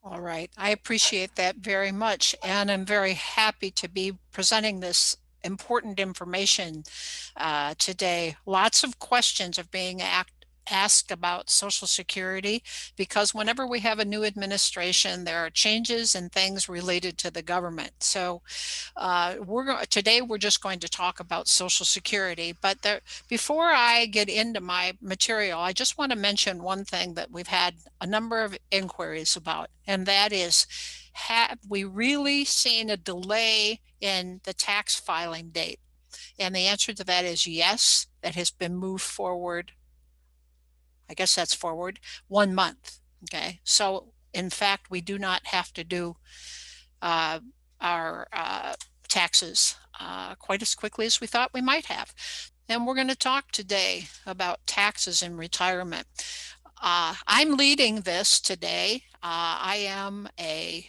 All right. I appreciate that very much. And I'm very happy to be presenting this important information today. Lots of questions are being asked about Social Security because whenever we have a new administration, there are changes and things related to the government. So today we're just going to talk about Social Security. But before I get into my material, I just want to mention one thing that we've had a number of inquiries about, and that is, have we really seen a delay in the tax filing date? And the answer to that is yes, that has been moved forward. I guess that's forward 1 month. Okay. So in fact, we do not have to do uh, our taxes quite as quickly as we thought we might have. And we're going to talk today about taxes in retirement. I'm leading this today. I am a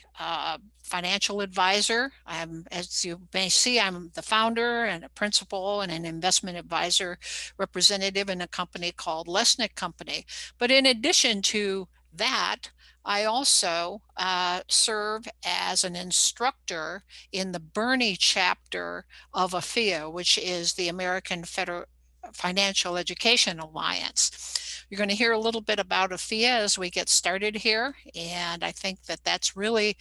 financial advisor. As you may see, I'm the founder and a principal and an investment advisor representative in a company called Lesnick Company. But in addition to that, I also serve as an instructor in the Bernie chapter of Afia, which is the American Financial Education Alliance. You're going to hear a little bit about Afia as we get started here, and I think that that's really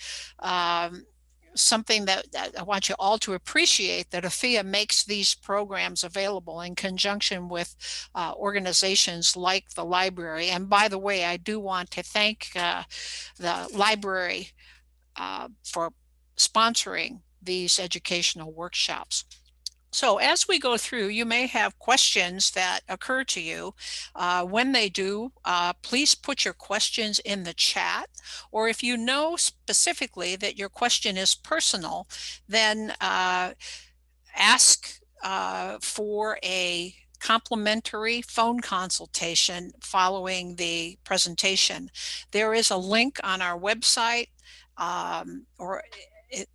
something that I want you all to appreciate, that Afia makes these programs available in conjunction with organizations like the library. And by the way, I do want to thank the library for sponsoring these educational workshops. So as we go through, you may have questions that occur to you. When they do, please put your questions in the chat, or if you know specifically that your question is personal, then ask for a complimentary phone consultation following the presentation. There is a link on our website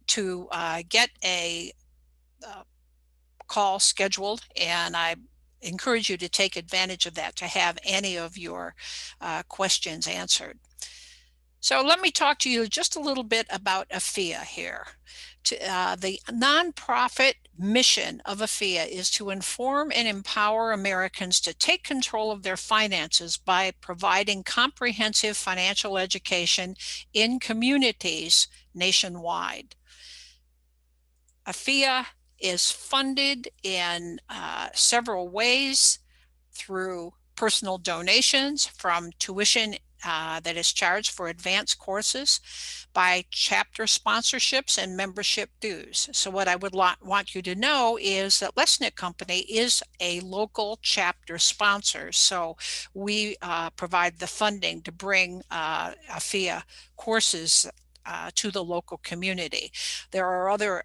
to get a call scheduled, and I encourage you to take advantage of that to have any of your questions answered. So let me talk to you just a little bit about Afia here. The nonprofit mission of Afia is to inform and empower Americans to take control of their finances by providing comprehensive financial education in communities nationwide. Afia is funded in several ways through personal donations, from tuition that is charged for advanced courses, by chapter sponsorships and membership dues. So what I would want you to know is that Lesnick Company is a local chapter sponsor. So we provide the funding to bring Afia courses to the local community. There are other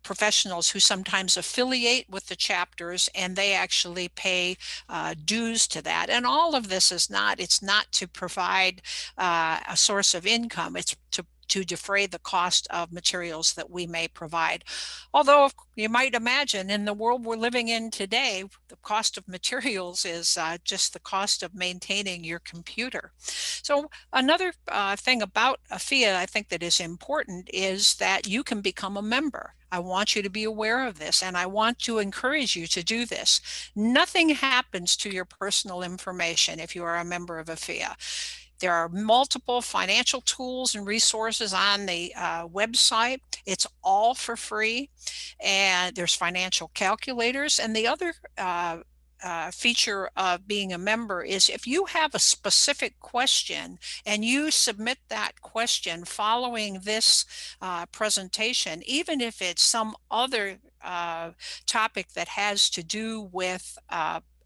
professionals who sometimes affiliate with the chapters, and they actually pay dues to that. And all of this is it's not to provide a source of income. It's to defray the cost of materials that we may provide. Although you might imagine, in the world we're living in today, the cost of materials is just the cost of maintaining your computer. So another thing about Afia I think that is important is that you can become a member. I want you to be aware of this, and I want to encourage you to do this. Nothing happens to your personal information if you are a member of Afia. There are multiple financial tools and resources on the website. It's all for free, and there's financial calculators. And the other feature of being a member is, if you have a specific question and you submit that question following this presentation, even if it's some other topic that has to do with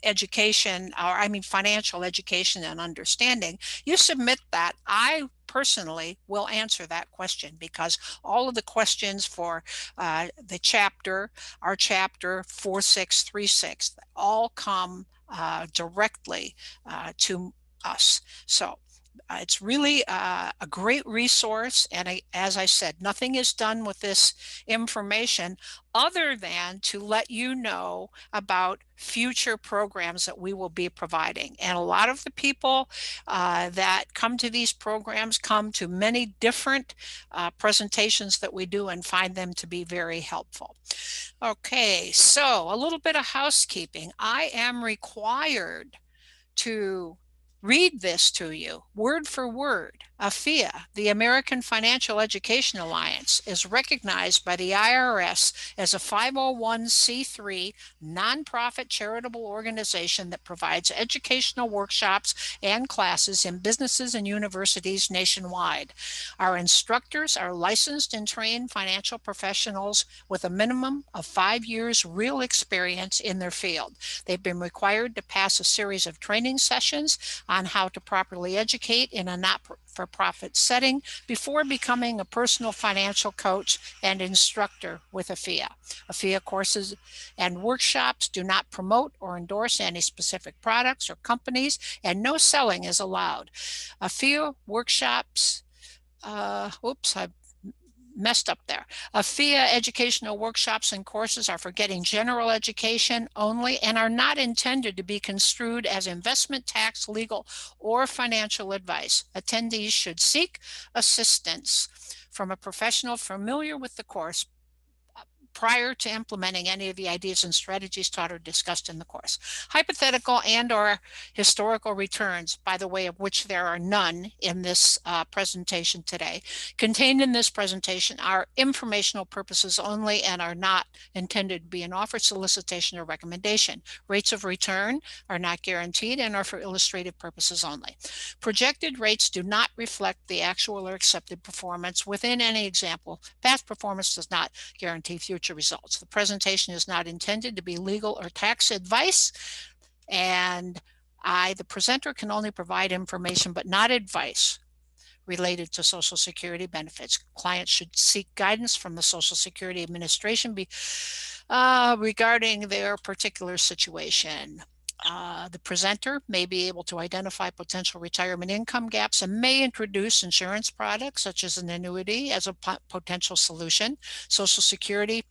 education, or I mean financial education and understanding, you submit that. I personally will answer that question, because all of the questions for the chapter, our chapter 4636, all come directly to us. So It's really a great resource. And as I said, nothing is done with this information other than to let you know about future programs that we will be providing. And a lot of the people that come to these programs come to many different presentations that we do and find them to be very helpful. Okay, so a little bit of housekeeping. I am required to read this to you word for word. Afia, the American Financial Education Alliance, is recognized by the IRS as a 501c3 nonprofit charitable organization that provides educational workshops and classes in businesses and universities nationwide. Our instructors are licensed and trained financial professionals with a minimum of 5 years real experience in their field. They've been required to pass a series of training sessions on how to properly educate in a not-for-profit setting before becoming a personal financial coach and instructor with Afia. Afia courses and workshops do not promote or endorse any specific products or companies, and no selling is allowed. Afia workshops, oops, I messed up there. Afia educational workshops and courses are for getting general education only and are not intended to be construed as investment, tax, legal, or financial advice. Attendees should seek assistance from a professional familiar with the course prior to implementing any of the ideas and strategies taught or discussed in the course. Hypothetical and or historical returns, by the way of which there are none in this presentation today, contained in this presentation are informational purposes only and are not intended to be an offer, solicitation, or recommendation. Rates of return are not guaranteed and are for illustrative purposes only. Projected rates do not reflect the actual or accepted performance within any example. Past performance does not guarantee future results. The presentation is not intended to be legal or tax advice, and I, the presenter, can only provide information but not advice related to Social Security benefits. Clients should seek guidance from the Social Security Administration regarding their particular situation. The presenter may be able to identify potential retirement income gaps and may introduce insurance products such as an annuity as a potential solution. Social Security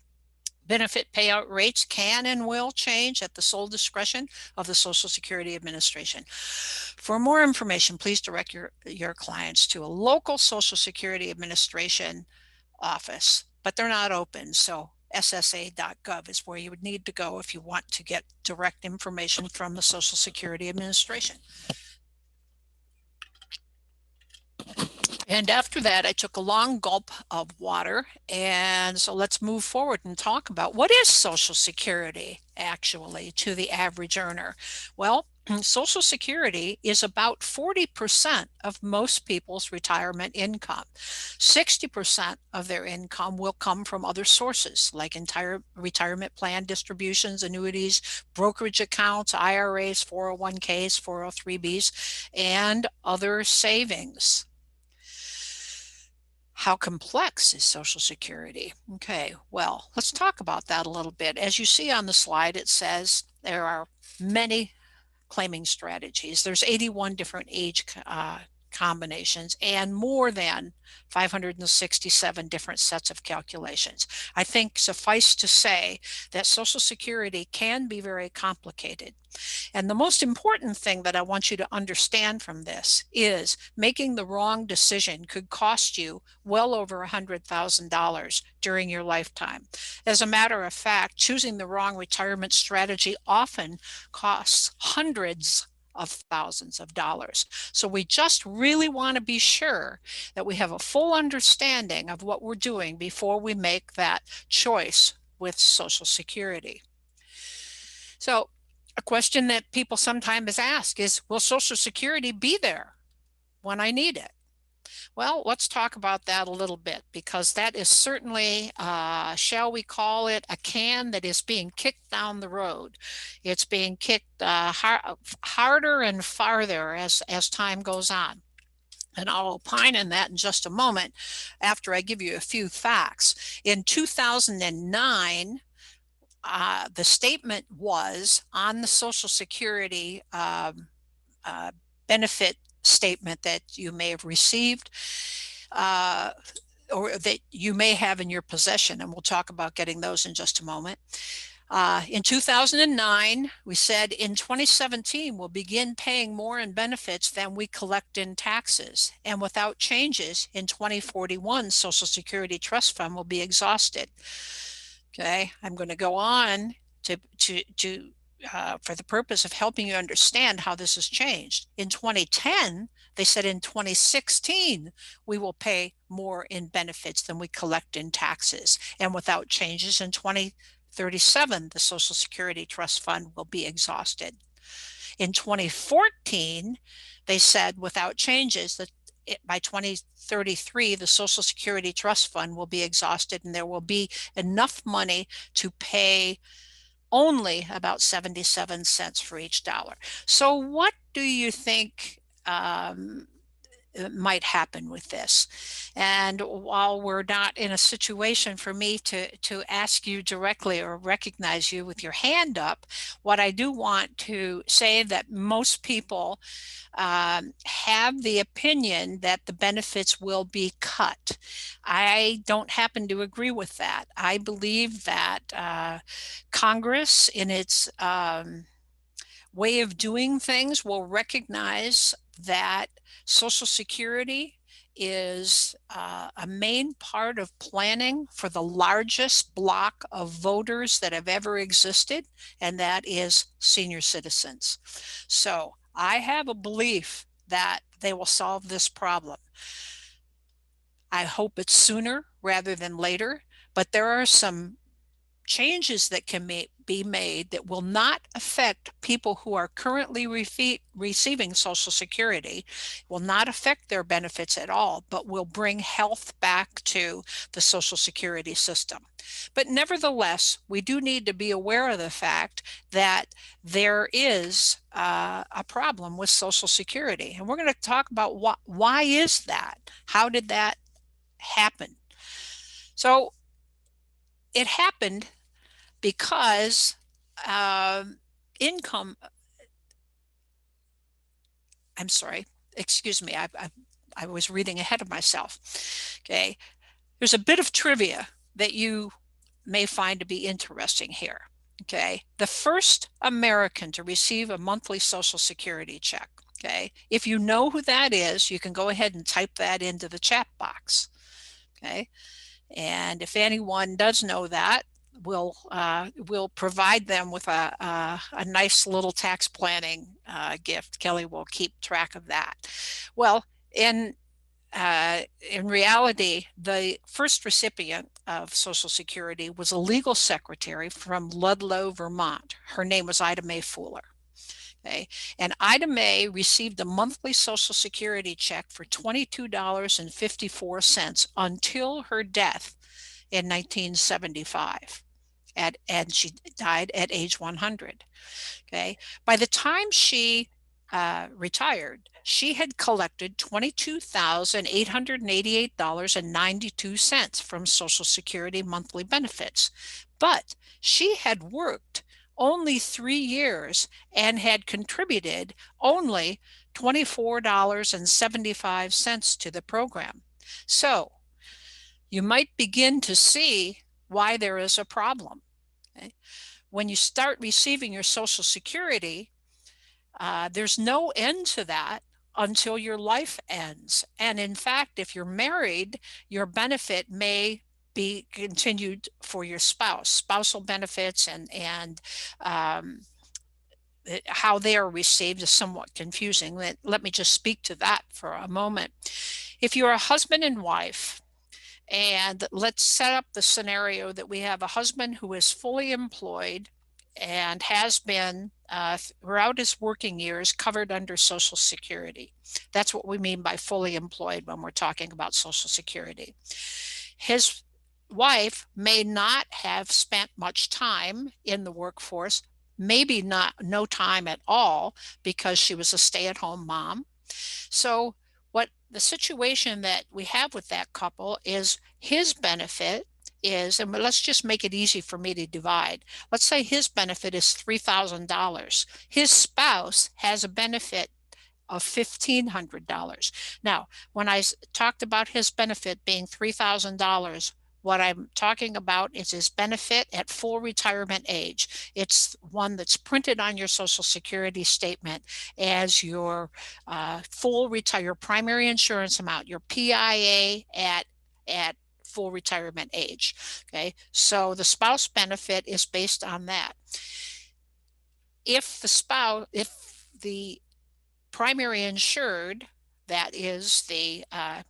benefit payout rates can and will change at the sole discretion of the Social Security Administration. For more information, please direct your clients to a local Social Security Administration office, but they're not open, so ssa.gov is where you would need to go if you want to get direct information from the Social Security Administration. And after that, I took a long gulp of water. And so let's move forward and talk about what is Social Security actually to the average earner. Well, Social Security is about 40% of most people's retirement income. 60% of their income will come from other sources like entire retirement plan distributions, annuities, brokerage accounts, IRAs, 401ks, 403bs, and other savings. How complex is Social Security? Okay, well, let's talk about that a little bit. As you see on the slide, it says there are many claiming strategies. There's 81 different age combinations and more than 567 different sets of calculations. I think suffice to say that Social Security can be very complicated. And the most important thing that I want you to understand from this is making the wrong decision could cost you well over $100,000 during your lifetime. As a matter of fact, choosing the wrong retirement strategy often costs hundreds of thousands of dollars. So we just really want to be sure that we have a full understanding of what we're doing before we make that choice with Social Security. So a question that people sometimes ask is, will Social Security be there when I need it? Well, let's talk about that a little bit, because that is certainly, shall we call it, a can that is being kicked down the road. It's being kicked harder and farther as time goes on. And I'll opine in that in just a moment after I give you a few facts. In 2009, the statement was on the Social Security benefit statement that you may have received or that you may have in your possession, and we'll talk about getting those in just a moment. In 2009, we said in 2017, we'll begin paying more in benefits than we collect in taxes. And without changes, in 2041, Social Security Trust Fund will be exhausted. Okay, I'm going to go on for the purpose of helping you understand how this has changed. In 2010, they said in 2016, we will pay more in benefits than we collect in taxes. And without changes in 2037, the Social Security Trust Fund will be exhausted. In 2014, they said without changes that by 2033, the Social Security Trust Fund will be exhausted and there will be enough money to pay only about 77 cents for each dollar. So what do you think might happen with this? And while we're not in a situation for me to ask you directly or recognize you with your hand up, what I do want to say that most people have the opinion that the benefits will be cut. I don't happen to agree with that. I believe that Congress, in its way of doing things, will recognize that Social Security is a main part of planning for the largest block of voters that have ever existed, and that is senior citizens. So I have a belief that they will solve this problem. I hope it's sooner rather than later, but there are some changes that can be made that will not affect people who are currently receiving Social Security, will not affect their benefits at all, but will bring health back to the Social Security system. But nevertheless, we do need to be aware of the fact that there is a problem with Social Security. And we're going to talk about why is that? How did that happen? So it happened because income, I'm sorry, excuse me, I was reading ahead of myself. Okay, there's a bit of trivia that you may find to be interesting here. Okay, the first American to receive a monthly Social Security check. Okay, if you know who that is, you can go ahead and type that into the chat box. Okay, and if anyone does know that, we'll provide them with a nice little tax planning gift. Kelly will keep track of that. Well, in reality, the first recipient of Social Security was a legal secretary from Ludlow, Vermont. Her name was Ida Mae Fuller. Okay. And Ida Mae received a monthly Social Security check for $22.54 until her death in 1975. And she died at age 100. Okay. By the time she retired, she had collected $22,888.92 from Social Security monthly benefits. But she had worked only 3 years and had contributed only $24.75 to the program. So you might begin to see why there is a problem. Okay? When you start receiving your Social Security, there's no end to that until your life ends. And in fact, if you're married, your benefit may be continued for your spouse. Spousal benefits and how they are received is somewhat confusing. Let me just speak to that for a moment. If you're a husband and wife, and let's set up the scenario that we have a husband who is fully employed and has been throughout his working years covered under Social Security. That's what we mean by fully employed when we're talking about Social Security. His wife may not have spent much time in the workforce, maybe no time at all, because she was a stay-at-home mom. So what the situation that we have with that couple is his benefit is, and let's just make it easy for me to divide. Let's say his benefit is $3,000. His spouse has a benefit of $1,500. Now, when I talked about his benefit being $3,000, what I'm talking about is his benefit at full retirement age. It's one that's printed on your Social Security statement as your your primary insurance amount, your PIA at full retirement age. Okay, so the spouse benefit is based on that. If the primary insured, that is the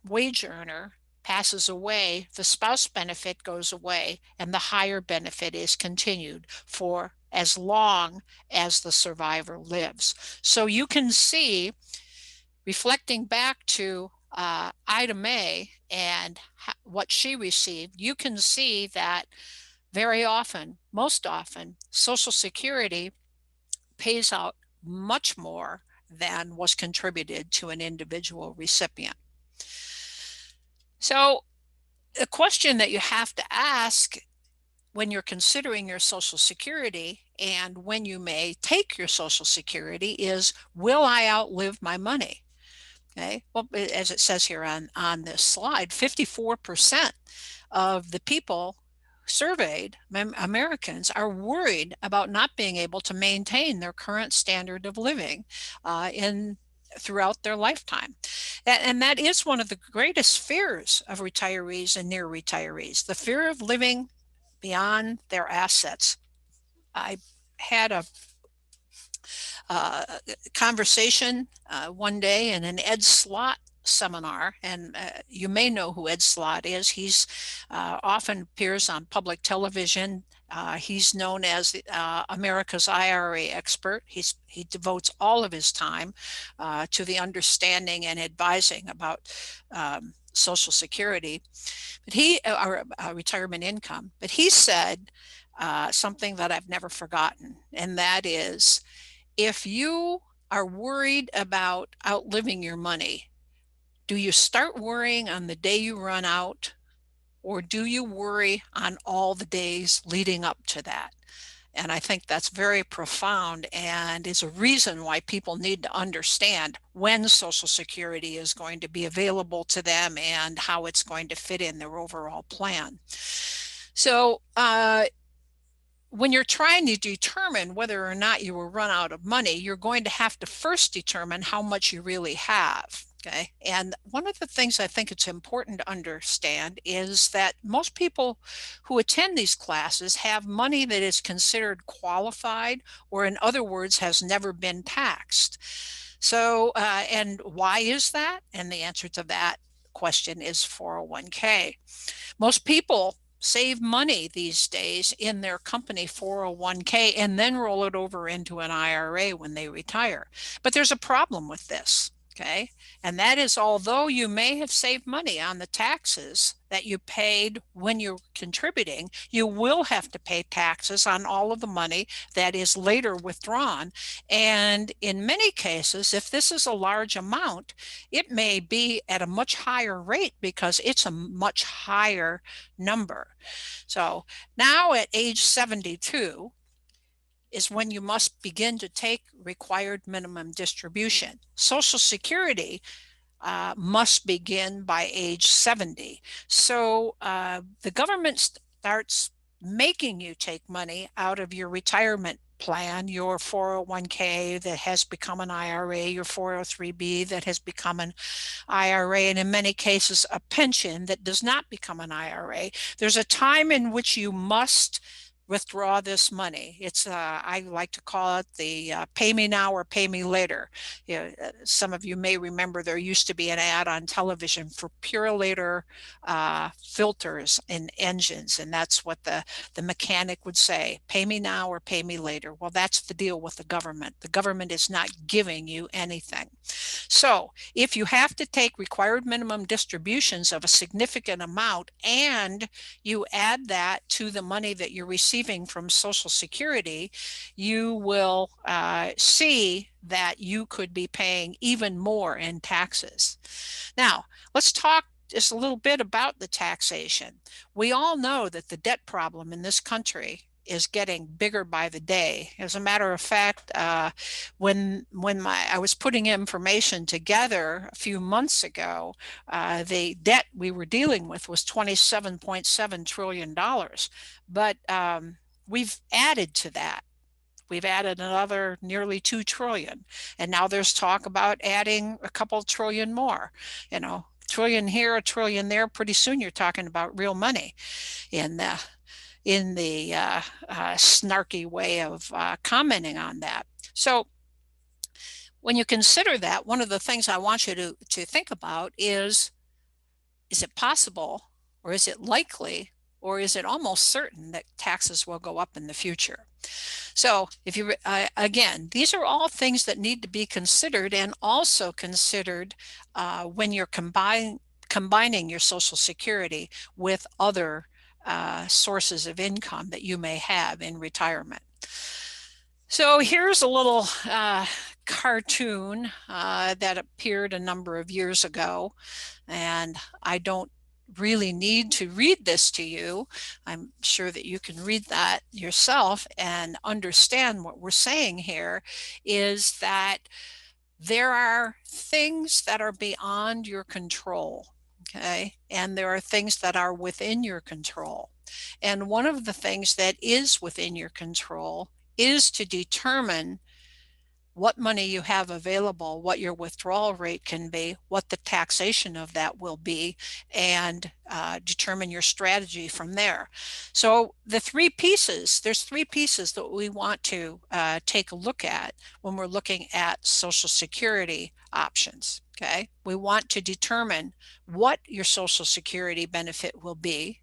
wage earner, passes away, the spouse benefit goes away and the higher benefit is continued for as long as the survivor lives. So you can see, reflecting back to Ida Mae and what she received, you can see that very often, most often, Social Security pays out much more than was contributed to an individual recipient. So the question that you have to ask when you're considering your Social Security and when you may take your Social Security is, will I outlive my money? Okay, well, as it says here on this slide, 54% of the people surveyed, Americans, are worried about not being able to maintain their current standard of living throughout their lifetime. And that is one of the greatest fears of retirees and near retirees, the fear of living beyond their assets. I had a conversation one day in an Ed Slott seminar, and you may know who Ed Slott is. He's often appears on public television. He's known as America's IRA expert. He devotes all of his time to the understanding and advising about Social Security, but or retirement income. But he said something that I've never forgotten, and that is, if you are worried about outliving your money, do you start worrying on the day you run out, or do you worry on all the days leading up to that? And I think that's very profound and is a reason why people need to understand when Social Security is going to be available to them and how it's going to fit in their overall plan. So when you're trying to determine whether or not you will run out of money, you're going to have to first determine how much you really have. Okay. And one of the things I think it's important to understand is that most people who attend these classes have money that is considered qualified, or in other words, has never been taxed. So, and why is that? And the answer to that question is 401k. Most people save money these days in their company 401k and then roll it over into an IRA when they retire. But there's a problem with this. Okay. And that is, although you may have saved money on the taxes that you paid when you're contributing, you will have to pay taxes on all of the money that is later withdrawn. And in many cases, if this is a large amount, it may be at a much higher rate because it's a much higher number. So now at age 72, is when you must begin to take required minimum distribution. Social Security must begin by age 70. So the government starts making you take money out of your retirement plan, your 401k that has become an IRA, your 403b that has become an IRA, and in many cases a pension that does not become an IRA. There's a time in which you must withdraw this money. It's I like to call it the pay me now or pay me later. You know, some of you may remember there used to be an ad on television for Purolator filters in engines, and that's what the mechanic would say: pay me now or pay me later. Well, that's the deal with the government. The government is not giving you anything. So if you have to take required minimum distributions of a significant amount and you add that to the money that you're receiving from Social Security, you will see that you could be paying even more in taxes. Now, let's talk just a little bit about the taxation. We all know that the debt problem in this country is getting bigger by the day. As a matter of fact, when I was putting information together a few months ago, the debt we were dealing with was $27.7 trillion. But we've added to that. We've added another nearly 2 trillion. And now there's talk about adding a couple trillion more, trillion here, a trillion there. Pretty soon you're talking about real money in the snarky way of commenting on that. So when you consider that, one of the things I want you to think about is it possible, or is it likely, or is it almost certain that taxes will go up in the future? So if you, again, these are all things that need to be considered, and also considered when you're combining your Social Security with other sources of income that you may have in retirement. So here's a little cartoon that appeared a number of years ago, and I don't really need to read this to you. I'm sure that you can read that yourself and understand what we're saying here is that there are things that are beyond your control, okay? And there are things that are within your control. And one of the things that is within your control is to determine what money you have available, what your withdrawal rate can be, what the taxation of that will be, and determine your strategy from there. So there's three pieces that we want to take a look at when we're looking at Social Security options. Okay, we want to determine what your Social Security benefit will be.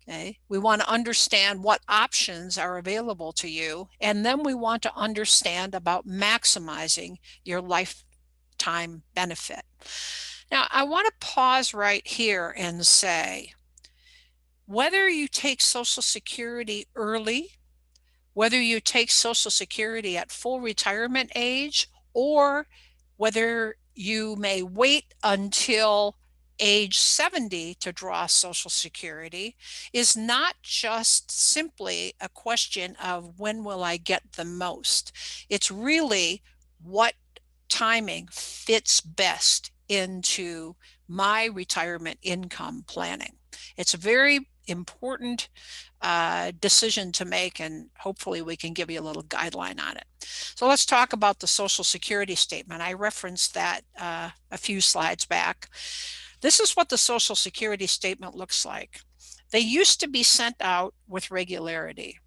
Okay, we want to understand what options are available to you, and then we want to understand about maximizing your lifetime benefit. Now, I want to pause right here and say, whether you take Social Security early, whether you take Social Security at full retirement age, or whether you may wait until age 70 to draw Social Security, is not just simply a question of when will I get the most. It's really what timing fits best into my retirement income planning. It's a very important decision to make, and hopefully we can give you a little guideline on it. So let's talk about the Social Security statement. I referenced that a few slides back. This is what the Social Security statement looks like. They used to be sent out with regularity.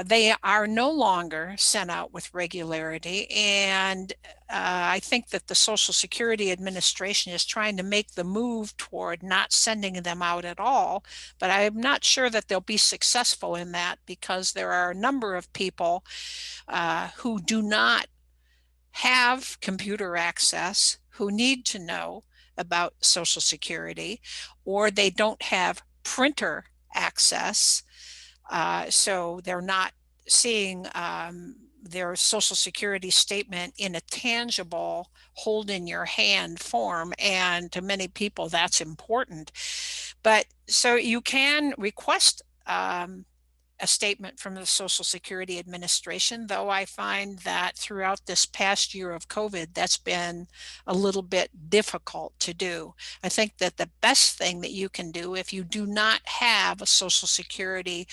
They are no longer sent out with regularity, and I think that the Social Security Administration is trying to make the move toward not sending them out at all, but I'm not sure that they'll be successful in that, because there are a number of people who do not have computer access, who need to know about Social Security, or they don't have printer access. So they're not seeing their Social Security statement in a tangible, hold in your hand form. And to many people, that's important. But so you can request a statement from the Social Security Administration, though I find that throughout this past year of COVID, that's been a little bit difficult to do. I think that the best thing that you can do, if you do not have a Social Security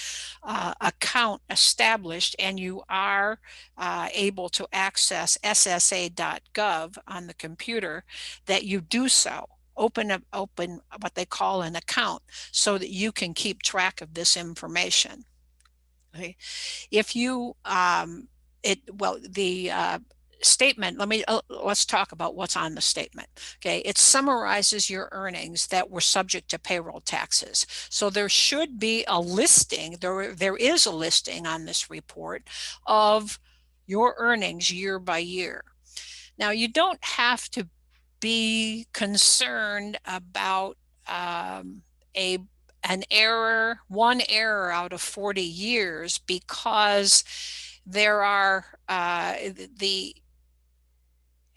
account established and you are able to access ssa.gov on the computer, that you do so. Open what they call an account so that you can keep track of this information. Okay. If you the statement, let's talk about what's on the statement. Okay, it summarizes your earnings that were subject to payroll taxes. So there should be a listing, there is a listing on this report of your earnings year by year. Now, you don't have to be concerned about one error out of 40 years, because there are the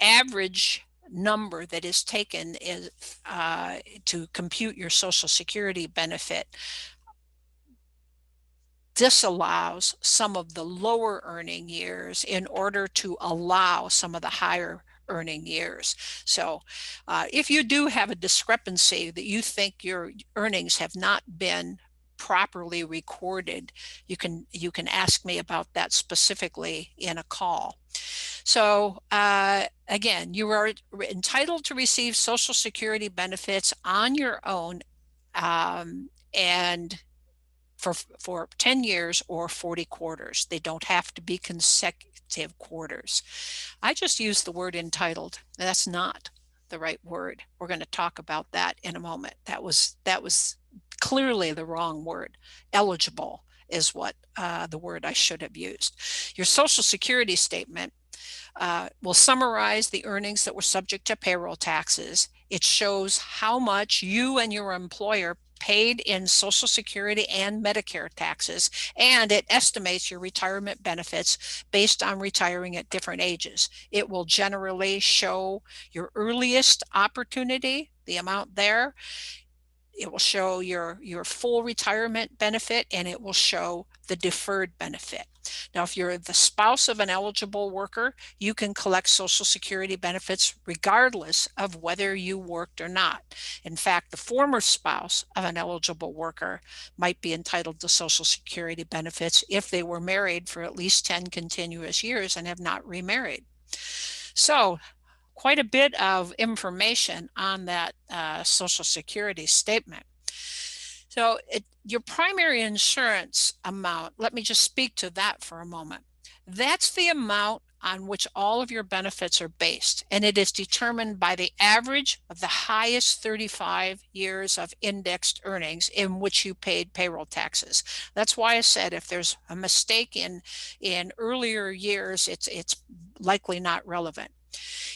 average number that is taken is to compute your Social Security benefit disallows some of the lower earning years in order to allow some of the higher earning years. So if you do have a discrepancy that you think your earnings have not been properly recorded, you can ask me about that specifically in a call. So again, you are entitled to receive Social Security benefits on your own, and for 10 years or 40 quarters. They don't have to be consecutive quarters. I just used the word entitled. That's not the right word. We're going to talk about that in a moment. That was clearly the wrong word. Eligible is what the word I should have used. Your Social Security statement will summarize the earnings that were subject to payroll taxes. It shows how much you and your employer paid in Social Security and Medicare taxes, and it estimates your retirement benefits based on retiring at different ages. It will generally show your earliest opportunity, the amount there. It will show your full retirement benefit, and it will show the deferred benefit. Now, if you're the spouse of an eligible worker, you can collect Social Security benefits regardless of whether you worked or not. In fact, the former spouse of an eligible worker might be entitled to Social Security benefits if they were married for at least 10 continuous years and have not remarried. So quite a bit of information on that Social Security statement. So your primary insurance amount, let me just speak to that for a moment. That's the amount on which all of your benefits are based, and it is determined by the average of the highest 35 years of indexed earnings in which you paid payroll taxes. That's why I said if there's a mistake in earlier years, it's likely not relevant.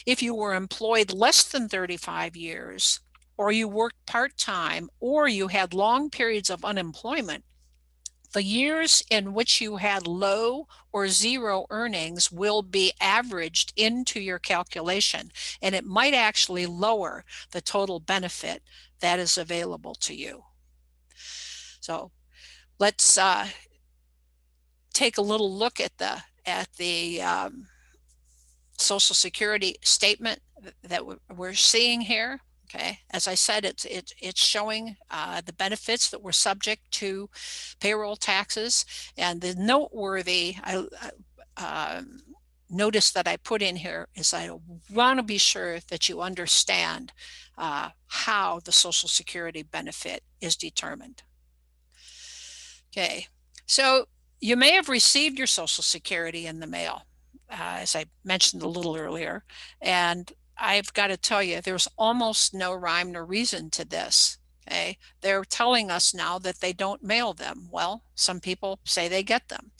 If you were employed less than 35 years, or you worked part-time, or you had long periods of unemployment, the years in which you had low or zero earnings will be averaged into your calculation, and it might actually lower the total benefit that is available to you. So let's take a little look at the Social Security statement that we're seeing here. Okay, as I said, it's showing the benefits that were subject to payroll taxes, and the noteworthy notice that I put in here is I want to be sure that you understand how the Social Security benefit is determined. Okay, so you may have received your Social Security in the mail, as I mentioned a little earlier, and I've got to tell you, there's almost no rhyme nor reason to this. Okay, they're telling us now that they don't mail them. Well, some people say they get them.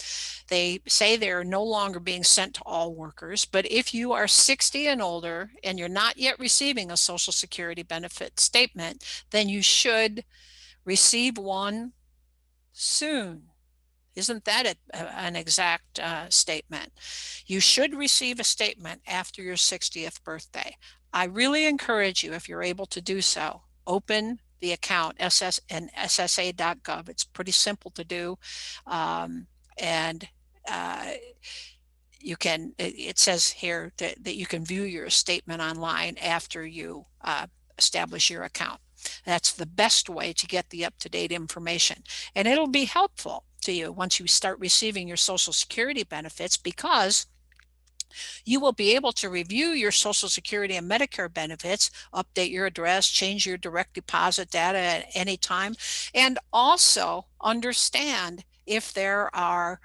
They say they're no longer being sent to all workers, but if you are 60 and older and you're not yet receiving a Social Security benefit statement, then you should receive one soon. Isn't that an exact statement? You should receive a statement after your 60th birthday. I really encourage you, if you're able to do so, open the account and SSA.gov. It's pretty simple to do. And you can, it says here that you can view your statement online after you establish your account. That's the best way to get the up-to-date information. And it'll be helpful to you once you start receiving your Social Security benefits, because you will be able to review your Social Security and Medicare benefits, update your address, change your direct deposit data at any time, and also understand if there are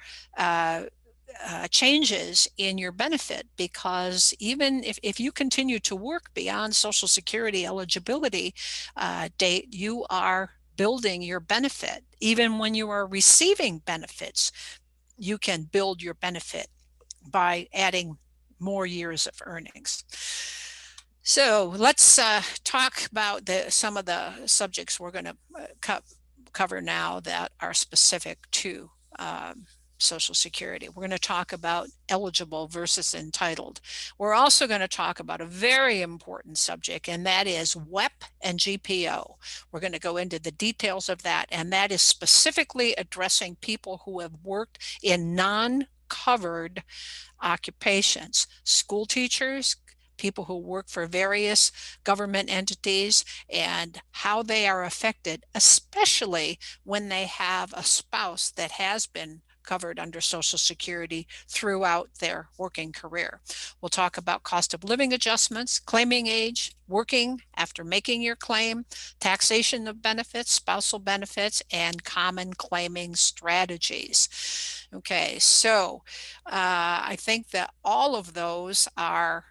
changes in your benefit, because even if you continue to work beyond Social Security eligibility date, you are building your benefit. Even when you are receiving benefits, you can build your benefit by adding more years of earnings. So let's talk about some of the subjects we're going to cover now that are specific to Social Security. We're going to talk about eligible versus entitled. We're also going to talk about a very important subject, and that is WEP and GPO. We're going to go into the details of that, and that is specifically addressing people who have worked in non-covered occupations, school teachers, people who work for various government entities, and how they are affected, especially when they have a spouse that has been covered under Social Security throughout their working career. We'll talk about cost of living adjustments, claiming age, working after making your claim, taxation of benefits, spousal benefits, and common claiming strategies. Okay, so I think that all of those are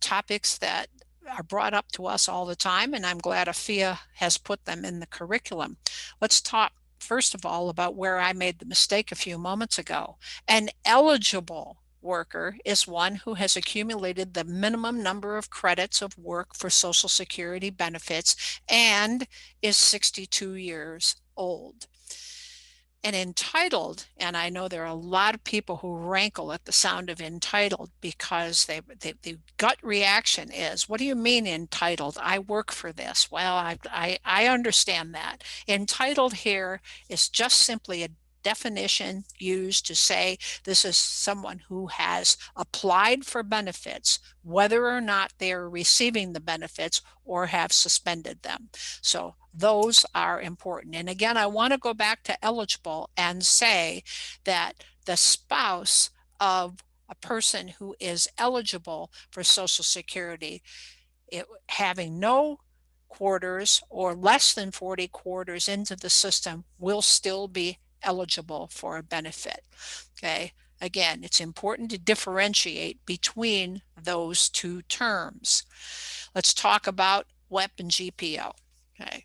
topics that are brought up to us all the time, and I'm glad Afia has put them in the curriculum. Let's talk first of all about where I made the mistake a few moments ago. An eligible worker is one who has accumulated the minimum number of credits of work for Social Security benefits and is 62 years old. And entitled, and I know there are a lot of people who rankle at the sound of entitled because the gut reaction is, what do you mean entitled? I work for this. Well, I understand that. Entitled here is just simply a definition used to say this is someone who has applied for benefits, whether or not they are receiving the benefits or have suspended them. So those are important. And again, I want to go back to eligible and say that the spouse of a person who is eligible for Social Security, having no quarters or less than 40 quarters into the system, will still be eligible for a benefit. Okay. Again, it's important to differentiate between those two terms. Let's talk about WEP and GPO. Okay.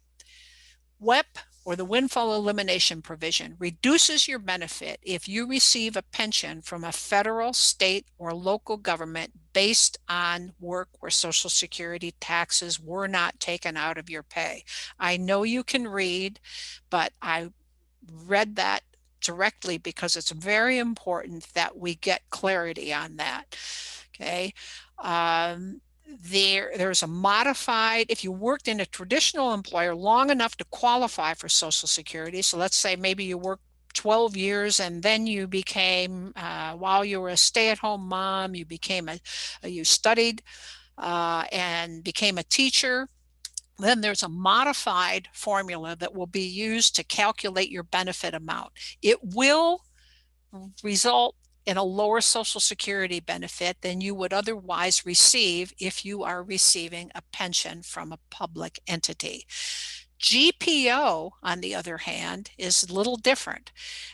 WEP, or the windfall elimination provision, reduces your benefit if you receive a pension from a federal, state, or local government based on work where Social Security taxes were not taken out of your pay. I know you can read, but I read that directly because it's very important that we get clarity on that. Okay. There's a modified, if you worked in a traditional employer long enough to qualify for Social Security, so let's say maybe you worked 12 years and then you became, while you were a stay-at-home mom, you studied and became a teacher. Then there's a modified formula that will be used to calculate your benefit amount. It will result in a lower Social Security benefit than you would otherwise receive if you are receiving a pension from a public entity. GPO, on the other hand, is a little different.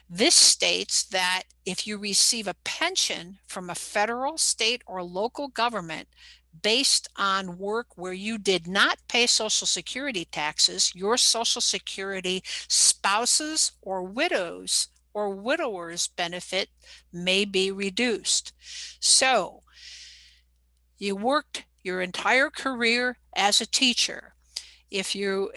This states that if you receive a pension from a federal, state, or local government based on work where you did not pay Social Security taxes, your Social Security spouses or widowers benefit may be reduced. So you worked your entire career as a teacher. You're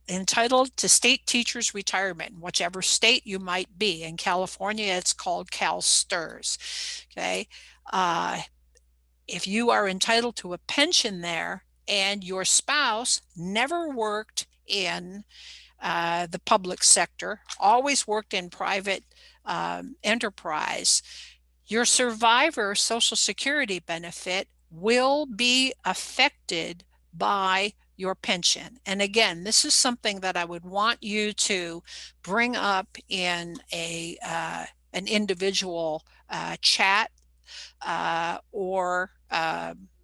entitled to state teachers retirement, whichever state you might be. In California, it's called CalSTRS. Okay. If you are entitled to a pension there and your spouse never worked in the public sector, always worked in private enterprise, your survivor Social Security benefit will be affected by your pension. And again, this is something that I would want you to bring up in an individual chat or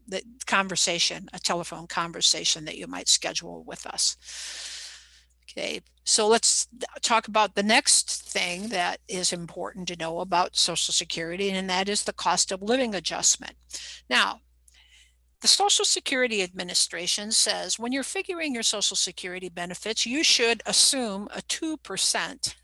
the conversation, a telephone conversation that you might schedule with us. Okay, so let's talk about the next thing that is important to know about Social Security, and that is the cost of living adjustment. Now, the Social Security Administration says when you're figuring your Social Security benefits, you should assume a 2%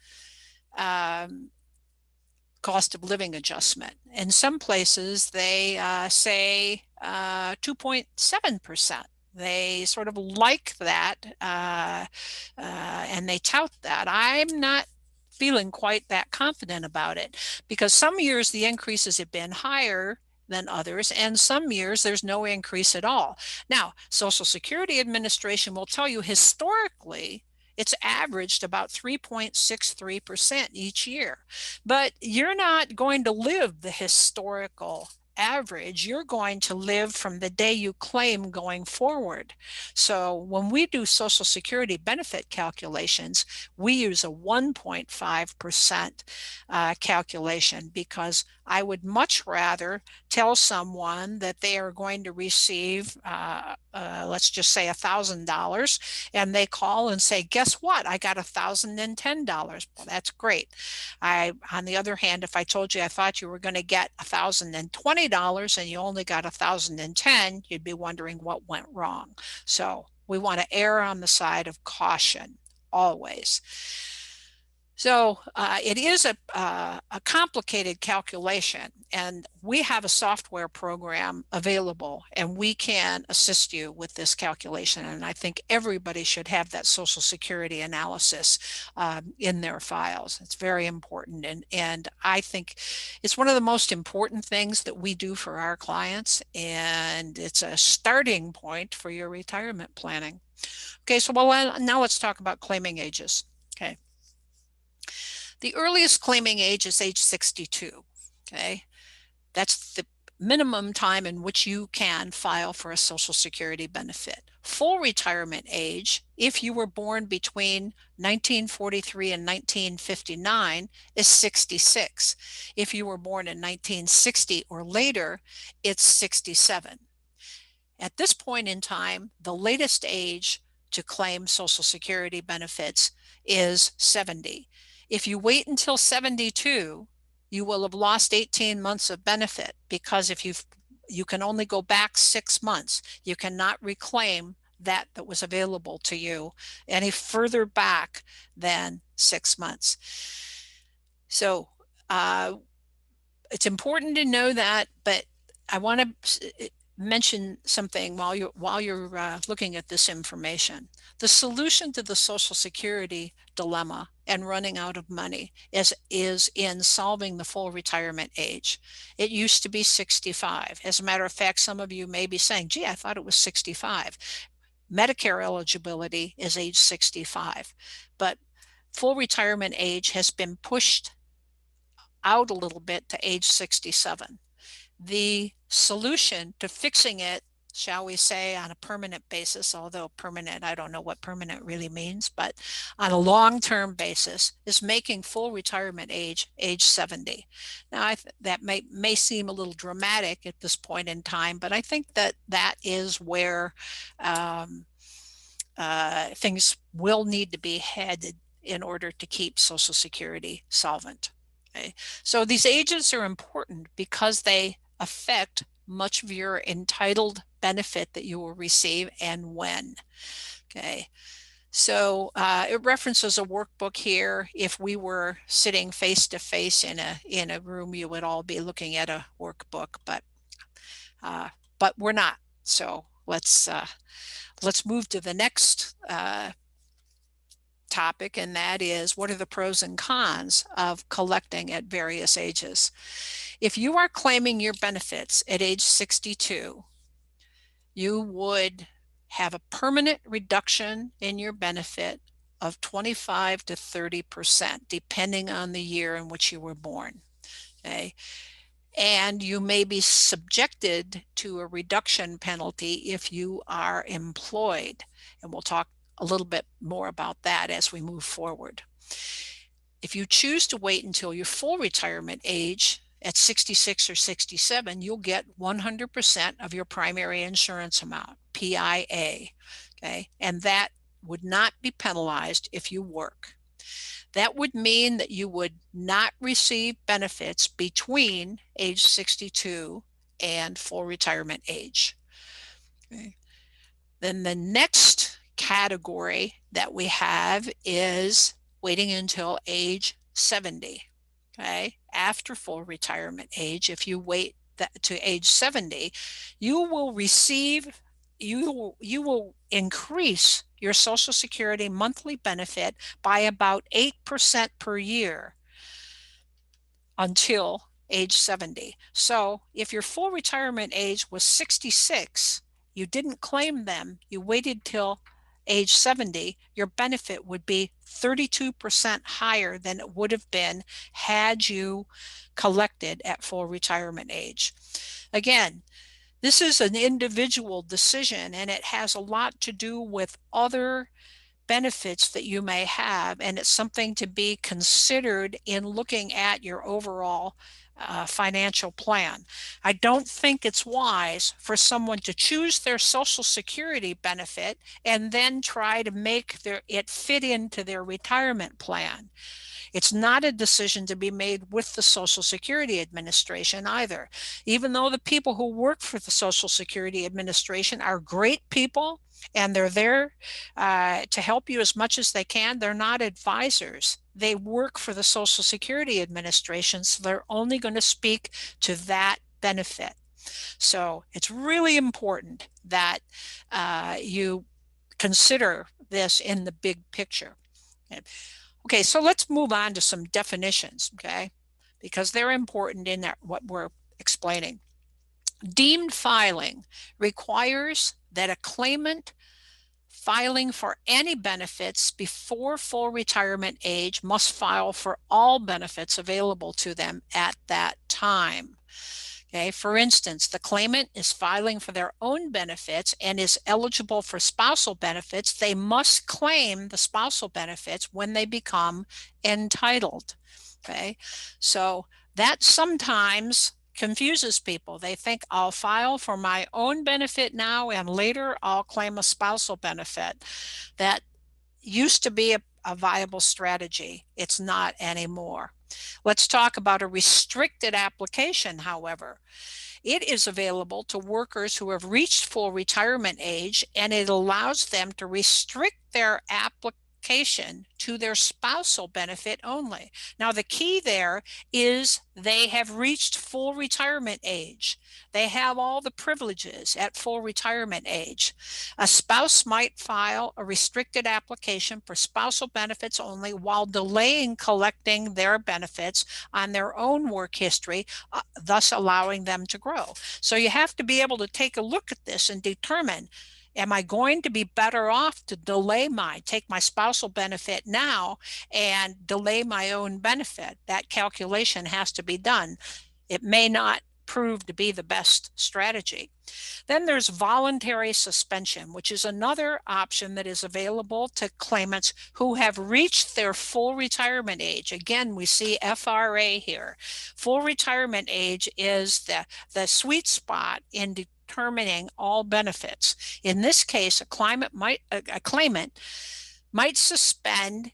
cost of living adjustment. In some places, they say 2.7%. They sort of like that and they tout that. I'm not feeling quite that confident about it, because some years the increases have been higher than others, and some years there's no increase at all. Now, Social Security Administration will tell you historically it's averaged about 3.63% each year. But you're not going to live the historical average. You're going to live from the day you claim going forward. So when we do Social Security benefit calculations, we use a 1.5% calculation, because I would much rather tell someone that they are going to receive, let's just say $1,000, and they call and say, guess what? I got $1,010. Well, that's great. On the other hand, if I told you I thought you were going to get $1,020 and you only got $1,010, you'd be wondering what went wrong. So we want to err on the side of caution always. So it is a complicated calculation, and we have a software program available, and we can assist you with this calculation. And I think everybody should have that Social Security analysis in their files. It's very important, and I think it's one of the most important things that we do for our clients, and it's a starting point for your retirement planning. Okay, so now let's talk about claiming ages. Okay. The earliest claiming age is age 62, okay? That's the minimum time in which you can file for a Social Security benefit. Full retirement age, if you were born between 1943 and 1959, is 66. If you were born in 1960 or later, it's 67. At this point in time, the latest age to claim Social Security benefits is 70. If you wait until 72, you will have lost 18 months of benefit, because if you can only go back 6 months. You cannot reclaim that was available to you any further back than 6 months. So it's important to know that, but I want to mention something while you're looking at this information. The solution to the Social Security dilemma and running out of money is in solving the full retirement age. It used to be 65. As a matter of fact, some of you may be saying, gee, I thought it was 65. Medicare eligibility is age 65, but full retirement age has been pushed out a little bit to age 67. The solution to fixing it, shall we say, on a permanent basis, although permanent, I don't know what permanent really means, but on a long-term basis, is making full retirement age 70. Now, that may seem a little dramatic at this point in time, but I think that is where things will need to be headed in order to keep Social Security solvent. Okay? So these ages are important because they affect much of your entitled benefit that you will receive and when. Okay, so it references a workbook here. If we were sitting face to face in a room, you would all be looking at a workbook, but we're not. So let's move to the next topic, and that is, what are the pros and cons of collecting at various ages? If you are claiming your benefits at age 62, you would have a permanent reduction in your benefit of 25 to 30%, depending on the year in which you were born. Okay. And you may be subjected to a reduction penalty if you are employed. And we'll talk a little bit more about that as we move forward. If you choose to wait until your full retirement age at 66 or 67, you'll get 100% of your primary insurance amount, PIA, okay? And that would not be penalized if you work. That would mean that you would not receive benefits between age 62 and full retirement age. Okay. Then the next category that we have is waiting until age 70. Okay, after full retirement age, if you wait to age 70, you will receive you will increase your Social Security monthly benefit by about 8% per year until age 70. So if your full retirement age was 66, you didn't claim them, you waited till age 70, your benefit would be 32% higher than it would have been had you collected at full retirement age. Again, this is an individual decision, and it has a lot to do with other benefits that you may have, and it's something to be considered in looking at your overall financial plan. I don't think it's wise for someone to choose their Social Security benefit and then try to make it fit into their retirement plan. It's not a decision to be made with the Social Security Administration either. Even though the people who work for the Social Security Administration are great people and they're there to help you as much as they can, they're not advisors. They work for the Social Security Administration, so they're only going to speak to that benefit. So it's really important that you consider this in the big picture. Okay, so let's move on to some definitions, okay? Because they're important in what we're explaining. Deemed filing requires that a claimant filing for any benefits before full retirement age must file for all benefits available to them at that time. Okay, for instance, the claimant is filing for their own benefits and is eligible for spousal benefits. They must claim the spousal benefits when they become entitled. Okay, so that sometimes confuses people. They think I'll file for my own benefit now and later I'll claim a spousal benefit. That used to be a viable strategy. It's not anymore. Let's talk about a restricted application, however. It is available to workers who have reached full retirement age, and it allows them to restrict their application to their spousal benefit only. Now, the key there is they have reached full retirement age. They have all the privileges at full retirement age. A spouse might file a restricted application for spousal benefits only while delaying collecting their benefits on their own work history, thus allowing them to grow. So you have to be able to take a look at this and determine, am I going to be better off to take my spousal benefit now and delay my own benefit? That calculation has to be done. It may not prove to be the best strategy. Then there's voluntary suspension, which is another option that is available to claimants who have reached their full retirement age. Again, we see FRA here. Full retirement age is the sweet spot in determining all benefits. In this case, a claimant might suspend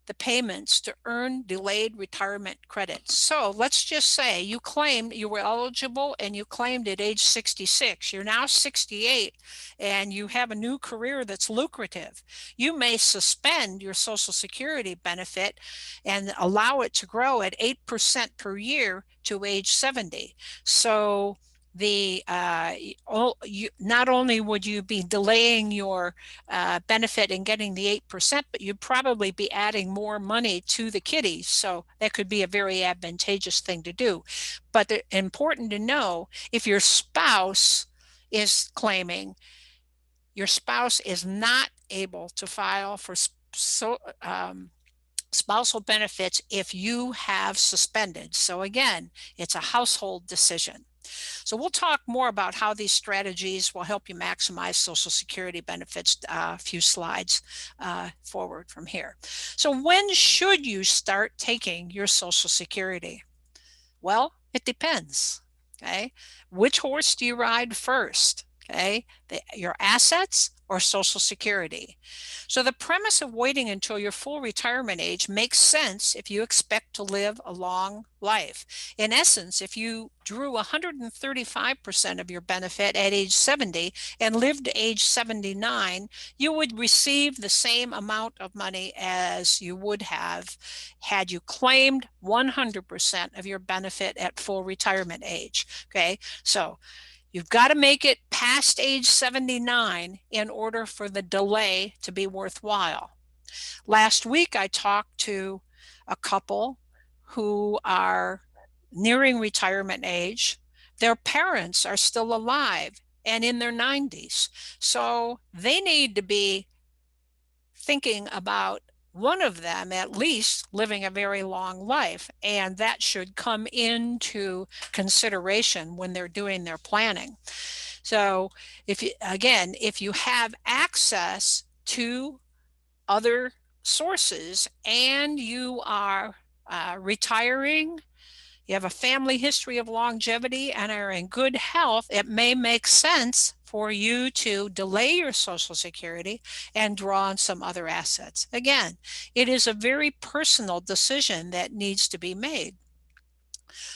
the payments to earn delayed retirement credits. So let's just say you were eligible and you claimed at age 66. You're now 68 and you have a new career that's lucrative. You may suspend your Social Security benefit and allow it to grow at 8% per year to age 70. So not only would you be delaying your benefit and getting the 8%, but you'd probably be adding more money to the kitty. So that could be a very advantageous thing to do. But important to know, if your spouse is claiming, your spouse is not able to file for spousal benefits if you have suspended. So again, it's a household decision. So we'll talk more about how these strategies will help you maximize Social Security benefits a few slides forward from here. So when should you start taking your Social Security? Well, it depends. Okay, which horse do you ride first? Okay, your assets or Social Security. So the premise of waiting until your full retirement age makes sense if you expect to live a long life. In essence, if you drew 135% of your benefit at age 70 and lived to age 79, you would receive the same amount of money as you would have had you claimed 100% of your benefit at full retirement age. Okay, so You've got to make it past age 79 in order for the delay to be worthwhile. Last week, I talked to a couple who are nearing retirement age. Their parents are still alive and in their 90s. So they need to be thinking about one of them at least living a very long life, and that should come into consideration when they're doing their planning. So if you have access to other sources and you are retiring, you have a family history of longevity and are in good health, it may make sense for you to delay your Social Security and draw on some other assets. Again, it is a very personal decision that needs to be made.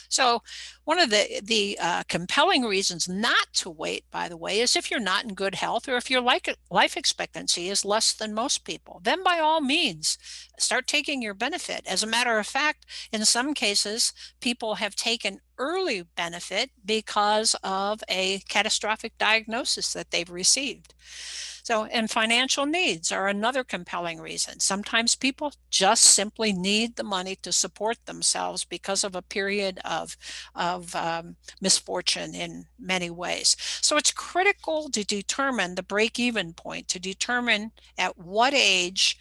So one of the compelling reasons not to wait, by the way, is if you're not in good health or if your life expectancy is less than most people, then by all means, start taking your benefit. As a matter of fact, in some cases, people have taken early benefit because of a catastrophic diagnosis that they've received. So, and financial needs are another compelling reason. Sometimes people just simply need the money to support themselves because of a period of misfortune in many ways. So it's critical to determine the break-even point, to determine at what age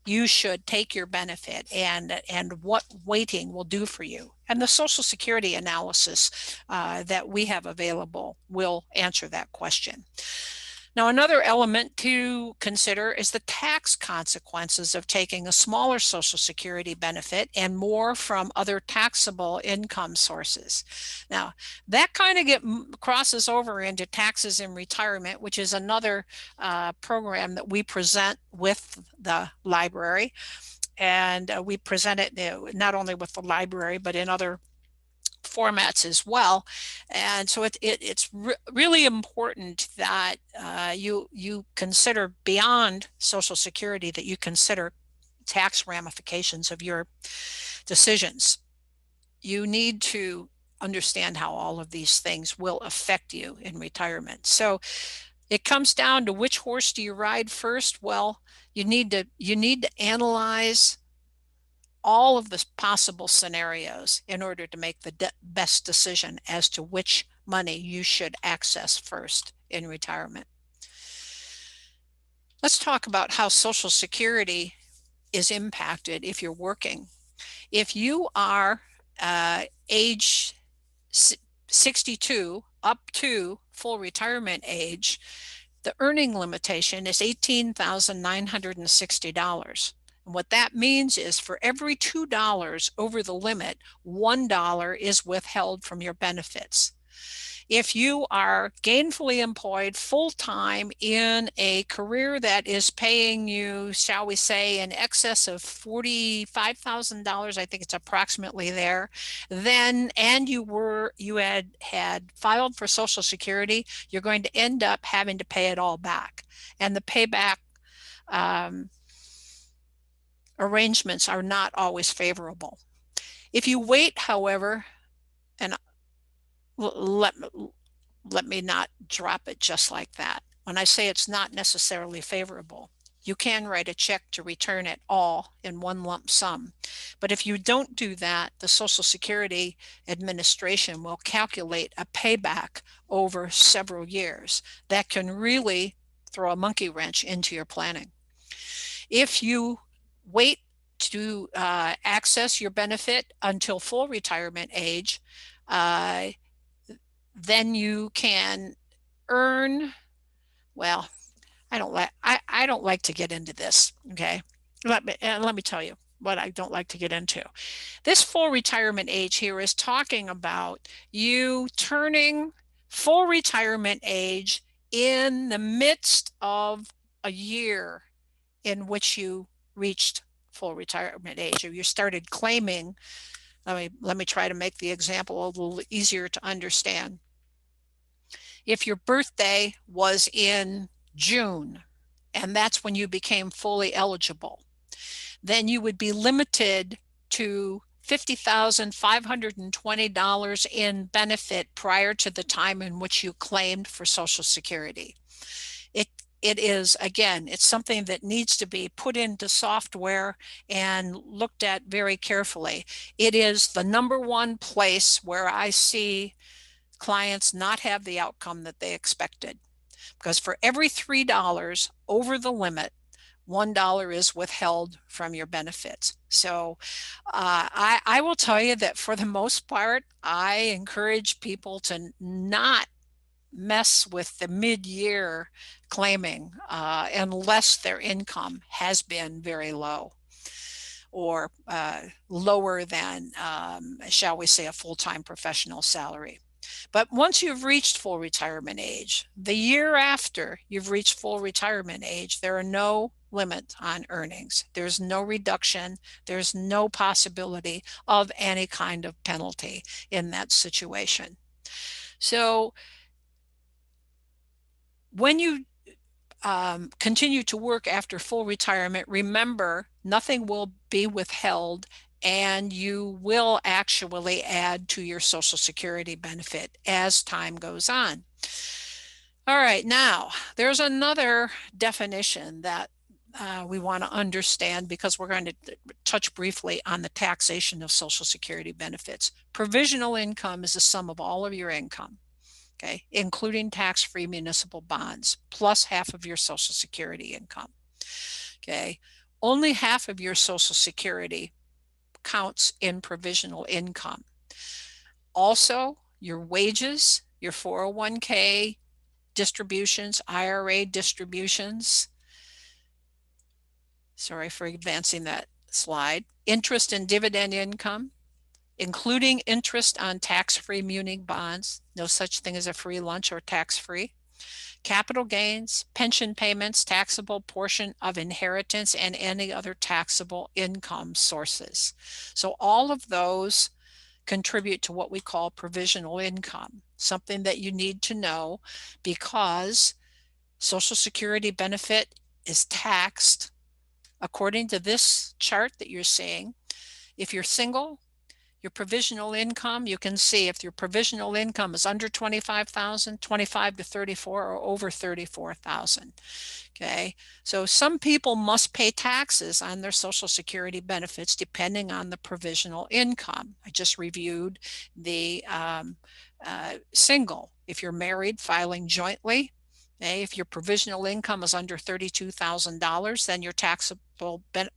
you should take your benefit and what waiting will do for you. And the Social Security analysis that we have available will answer that question. Now, another element to consider is the tax consequences of taking a smaller Social Security benefit and more from other taxable income sources. Now, that kind of crosses over into taxes in retirement, which is another program that we present with the library. And we present it not only with the library, but in other formats as well. And so it's really important that you consider beyond Social Security, that you consider tax ramifications of your decisions. You need to understand how all of these things will affect you in retirement. So it comes down to which horse do you ride first? Well, you need to analyze all of the possible scenarios in order to make the best decision as to which money you should access first in retirement. Let's talk about how Social Security is impacted if you're working. If you are age 62 up to full retirement age, the earning limitation is $18,960. And what that means is for every $2 over the limit, $1 is withheld from your benefits. If you are gainfully employed full-time in a career that is paying you, shall we say, in excess of $45,000, I think it's approximately there, then, and you had filed for Social Security, you're going to end up having to pay it all back. And the payback arrangements are not always favorable. If you wait, however, and let me not drop it just like that. When I say it's not necessarily favorable, you can write a check to return it all in one lump sum. But if you don't do that, the Social Security Administration will calculate a payback over several years. That can really throw a monkey wrench into your planning. If you wait to access your benefit until full retirement age, then you can earn, well, I don't like to get into this, okay? Let me tell you what I don't like to get into. This full retirement age here is talking about you turning full retirement age in the midst of a year in which you reached full retirement age, or you started claiming. Let me try to make the example a little easier to understand. If your birthday was in June, and that's when you became fully eligible, then you would be limited to $50,520 in benefit prior to the time in which you claimed for Social Security. It is, again, it's something that needs to be put into software and looked at very carefully. It is the number one place where I see clients not have the outcome that they expected. Because for every $3 over the limit, $1 is withheld from your benefits. So I will tell you that for the most part, I encourage people to not mess with the mid-year claiming unless their income has been very low or lower than, shall we say, a full-time professional salary. But once you've reached full retirement age, the year after you've reached full retirement age, there are no limits on earnings. There's no reduction. There's no possibility of any kind of penalty in that situation. So when you continue to work after full retirement, remember nothing will be withheld and you will actually add to your Social Security benefit as time goes on. All right, now there's another definition that we want to understand because we're going to touch briefly on the taxation of Social Security benefits. Provisional income is the sum of all of your income, okay, including tax-free municipal bonds, plus half of your Social Security income, okay? Only half of your Social Security counts in provisional income. Also, your wages, your 401k distributions, IRA distributions, sorry for advancing that slide, interest and dividend income, including interest on tax-free muni bonds, no such thing as a free lunch or tax-free, capital gains, pension payments, taxable portion of inheritance, and any other taxable income sources. So all of those contribute to what we call provisional income, something that you need to know because Social Security benefit is taxed according to this chart that you're seeing. If you're single, your provisional income, you can see if your provisional income is under 25,000, 25 to 34, or over 34,000. Okay, so some people must pay taxes on their Social Security benefits depending on the provisional income. I just reviewed the single. If you're married, filing jointly, okay, if your provisional income is under $32,000, then your taxable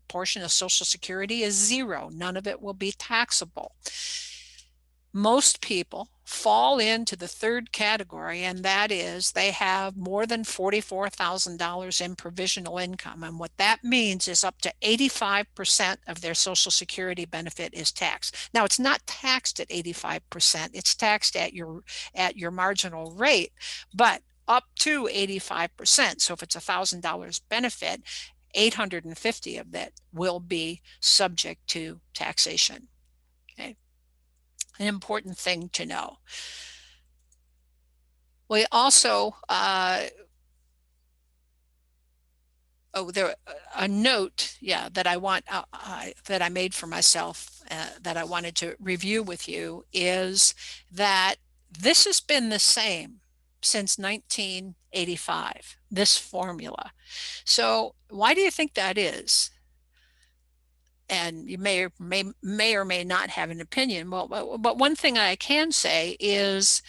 portion of Social Security is zero. None of it will be taxable. Most people fall into the third category, and that is they have more than $44,000 in provisional income. And what that means is up to 85% of their Social Security benefit is taxed. Now, it's not taxed at 85%. It's taxed at your marginal rate, but up to 85%. So if it's $1,000 benefit, 850 of that will be subject to taxation. Okay, an important thing to know. We also a note, yeah, that I want that I made for myself that I wanted to review with you is that this has been the same since 1985, this formula. So why do you think that is? And you may or may not have an opinion. Well, but one thing I can say is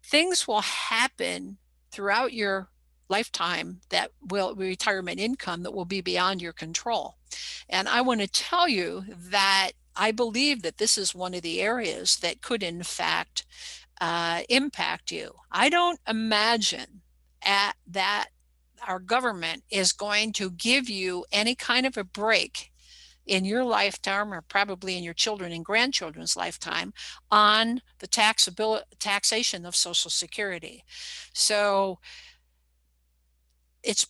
things will happen throughout your lifetime that will retirement income that will be beyond your control. And I want to tell you that I believe that this is one of the areas that could in fact impact you. I don't imagine that our government is going to give you any kind of a break in your lifetime or probably in your children and grandchildren's lifetime on the taxation of Social Security. So it's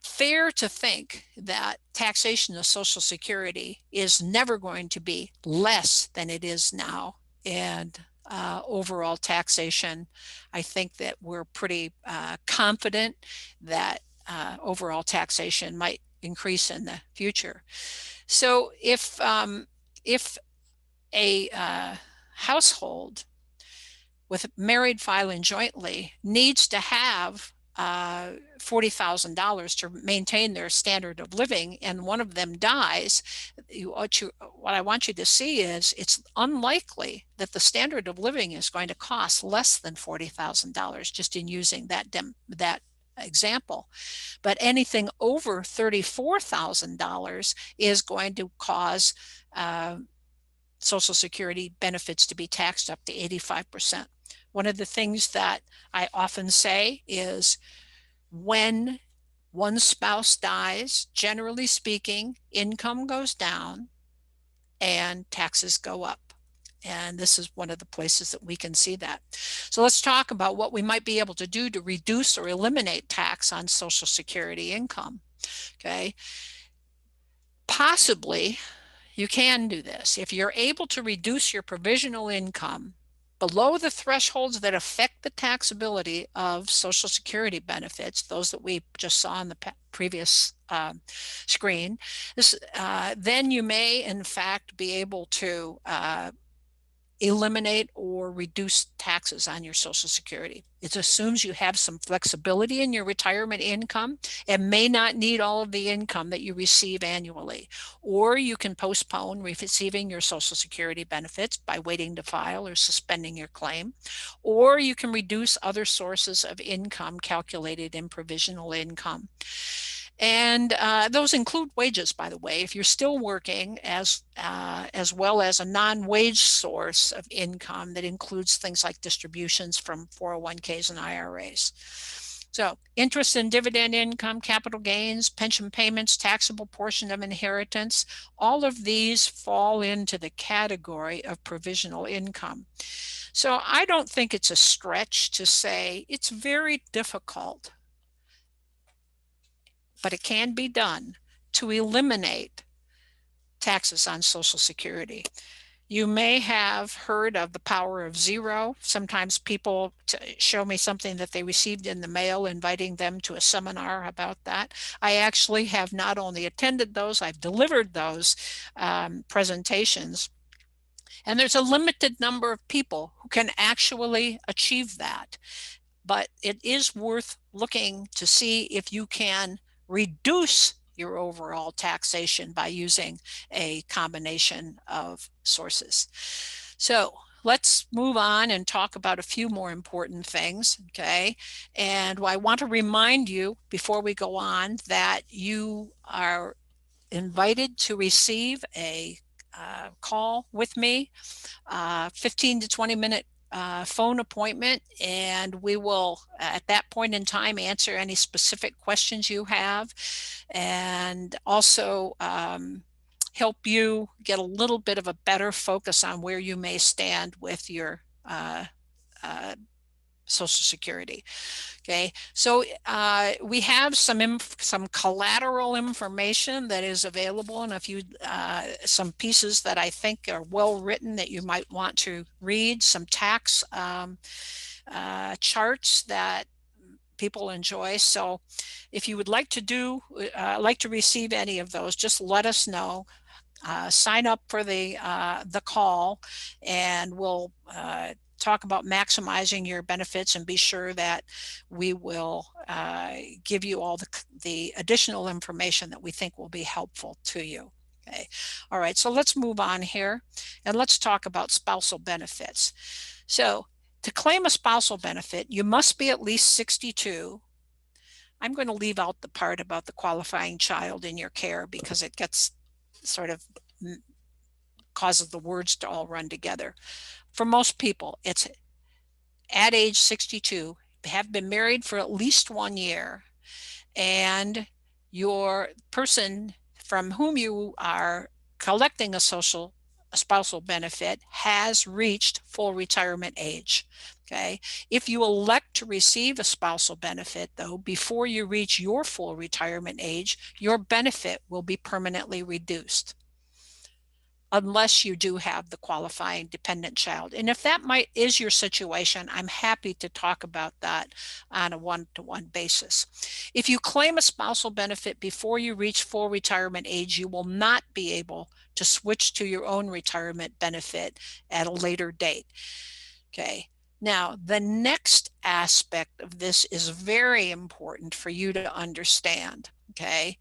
fair to think that taxation of Social Security is never going to be less than it is now. And overall taxation, I think that we're pretty confident that overall taxation might increase in the future. So if a household with married filing jointly needs to have $40,000 to maintain their standard of living, and one of them dies, what I want you to see is it's unlikely that the standard of living is going to cost less than $40,000, just in using that example. But anything over $34,000 is going to cause Social Security benefits to be taxed up to 85%. One of the things that I often say is when one spouse dies, generally speaking, income goes down and taxes go up. And this is one of the places that we can see that. So let's talk about what we might be able to do to reduce or eliminate tax on Social Security income. Okay. Possibly you can do this. If you're able to reduce your provisional income below the thresholds that affect the taxability of Social Security benefits, those that we just saw on the previous screen, then you may in fact be able to eliminate or reduce taxes on your Social Security. It assumes you have some flexibility in your retirement income and may not need all of the income that you receive annually. Or you can postpone receiving your Social Security benefits by waiting to file or suspending your claim. Or you can reduce other sources of income calculated in provisional income. And those include wages, by the way, if you're still working, as well as a non-wage source of income that includes things like distributions from 401ks and IRAs. So interest and dividend income, capital gains, pension payments, taxable portion of inheritance, all of these fall into the category of provisional income. So I don't think it's a stretch to say it's very difficult, but it can be done to eliminate taxes on Social Security. You may have heard of the power of zero. Sometimes people show me something that they received in the mail inviting them to a seminar about that. I actually have not only attended those, I've delivered those presentations. And there's a limited number of people who can actually achieve that. But it is worth looking to see if you can reduce your overall taxation by using a combination of sources. So let's move on and talk about a few more important things, okay? And I want to remind you before we go on that you are invited to receive a call with me, 15 to 20 minute phone appointment, and we will at that point in time answer any specific questions you have, and also help you get a little bit of a better focus on where you may stand with your Social Security. Okay, so we have some collateral information that is available, and a few some pieces that I think are well written that you might want to read. Some tax charts that people enjoy. So, if you would like to receive any of those, just let us know. Sign up for the call, and we'll talk about maximizing your benefits, and be sure that we will give you all the additional information that we think will be helpful to you. Okay. All right, so let's move on here and let's talk about spousal benefits. So to claim a spousal benefit, you must be at least 62. I'm going to leave out the part about the qualifying child in your care because it gets sort of causes the words to all run together. For most people, it's at age 62, have been married for at least 1 year, and your person from whom you are collecting a spousal benefit has reached full retirement age. Okay. If you elect to receive a spousal benefit, though, before you reach your full retirement age, your benefit will be permanently reduced. unless you do have the qualifying dependent child. And if that is your situation, I'm happy to talk about that on a one-to-one basis. If you claim a spousal benefit before you reach full retirement age, you will not be able to switch to your own retirement benefit at a later date. Okay. Now, the next aspect of this is very important for you to understand. Okay.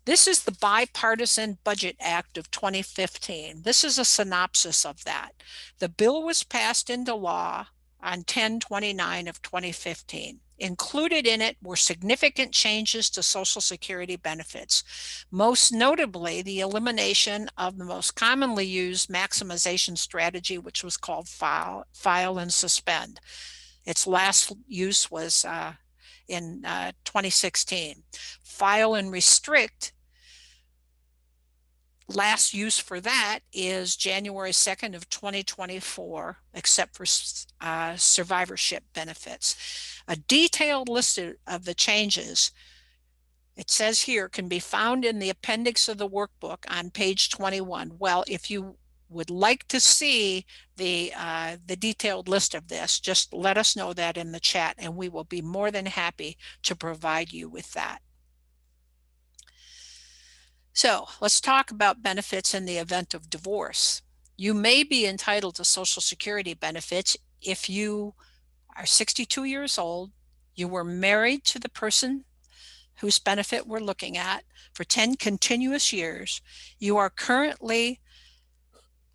This is the Bipartisan Budget Act of 2015. This is a synopsis of that. The bill was passed into law on 10/29 of 2015. Included in it were significant changes to Social Security benefits, most notably the elimination of the most commonly used maximization strategy, which was called file and suspend. Its last use was in 2016. File and restrict, last use for that is January 2nd of 2024, except for survivorship benefits. A detailed list of the changes, it says here, can be found in the appendix of the workbook on page 21. Well, if you would like to see the detailed list of this, just let us know that in the chat, and we will be more than happy to provide you with that. So let's talk about benefits in the event of divorce. You may be entitled to Social Security benefits if you are 62 years old, you were married to the person whose benefit we're looking at for 10 continuous years, you are currently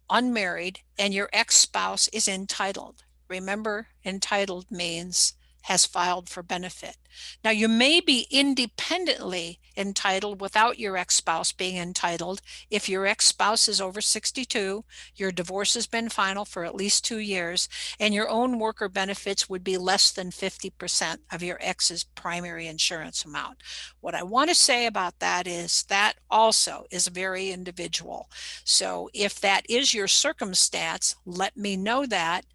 unmarried, and your ex-spouse is entitled. Remember, entitled means has filed for benefit. Now, you may be independently entitled without your ex-spouse being entitled. If your ex-spouse is over 62, your divorce has been final for at least 2 years, and your own worker benefits would be less than 50% of your ex's primary insurance amount. What I want to say about that is that also is very individual. So if that is your circumstance, let me know that,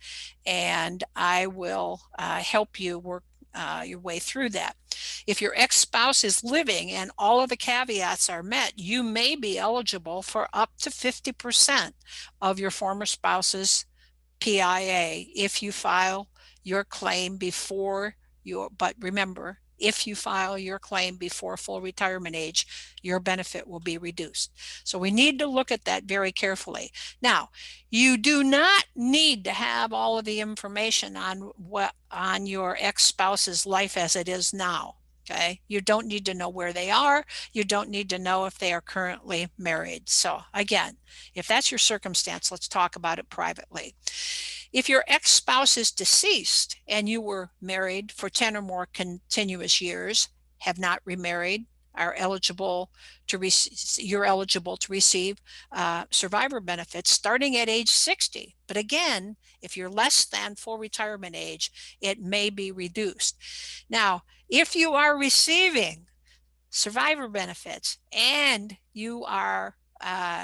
and I will help you work your way through that. If your ex-spouse is living and all of the caveats are met, you may be eligible for up to 50% of your former spouse's PIA if you file your claim before but remember, if you file your claim before full retirement age, your benefit will be reduced. So we need to look at that very carefully. Now, you do not need to have all of the information on your ex-spouse's life as it is now. Okay, you don't need to know where they are. You don't need to know if they are currently married. So again, if that's your circumstance, let's talk about it privately. If your ex-spouse is deceased and you were married for 10 or more continuous years, have not remarried, are eligible to you're eligible to receive survivor benefits starting at age 60. But again, if you're less than full retirement age, it may be reduced. Now, if you are receiving survivor benefits and you are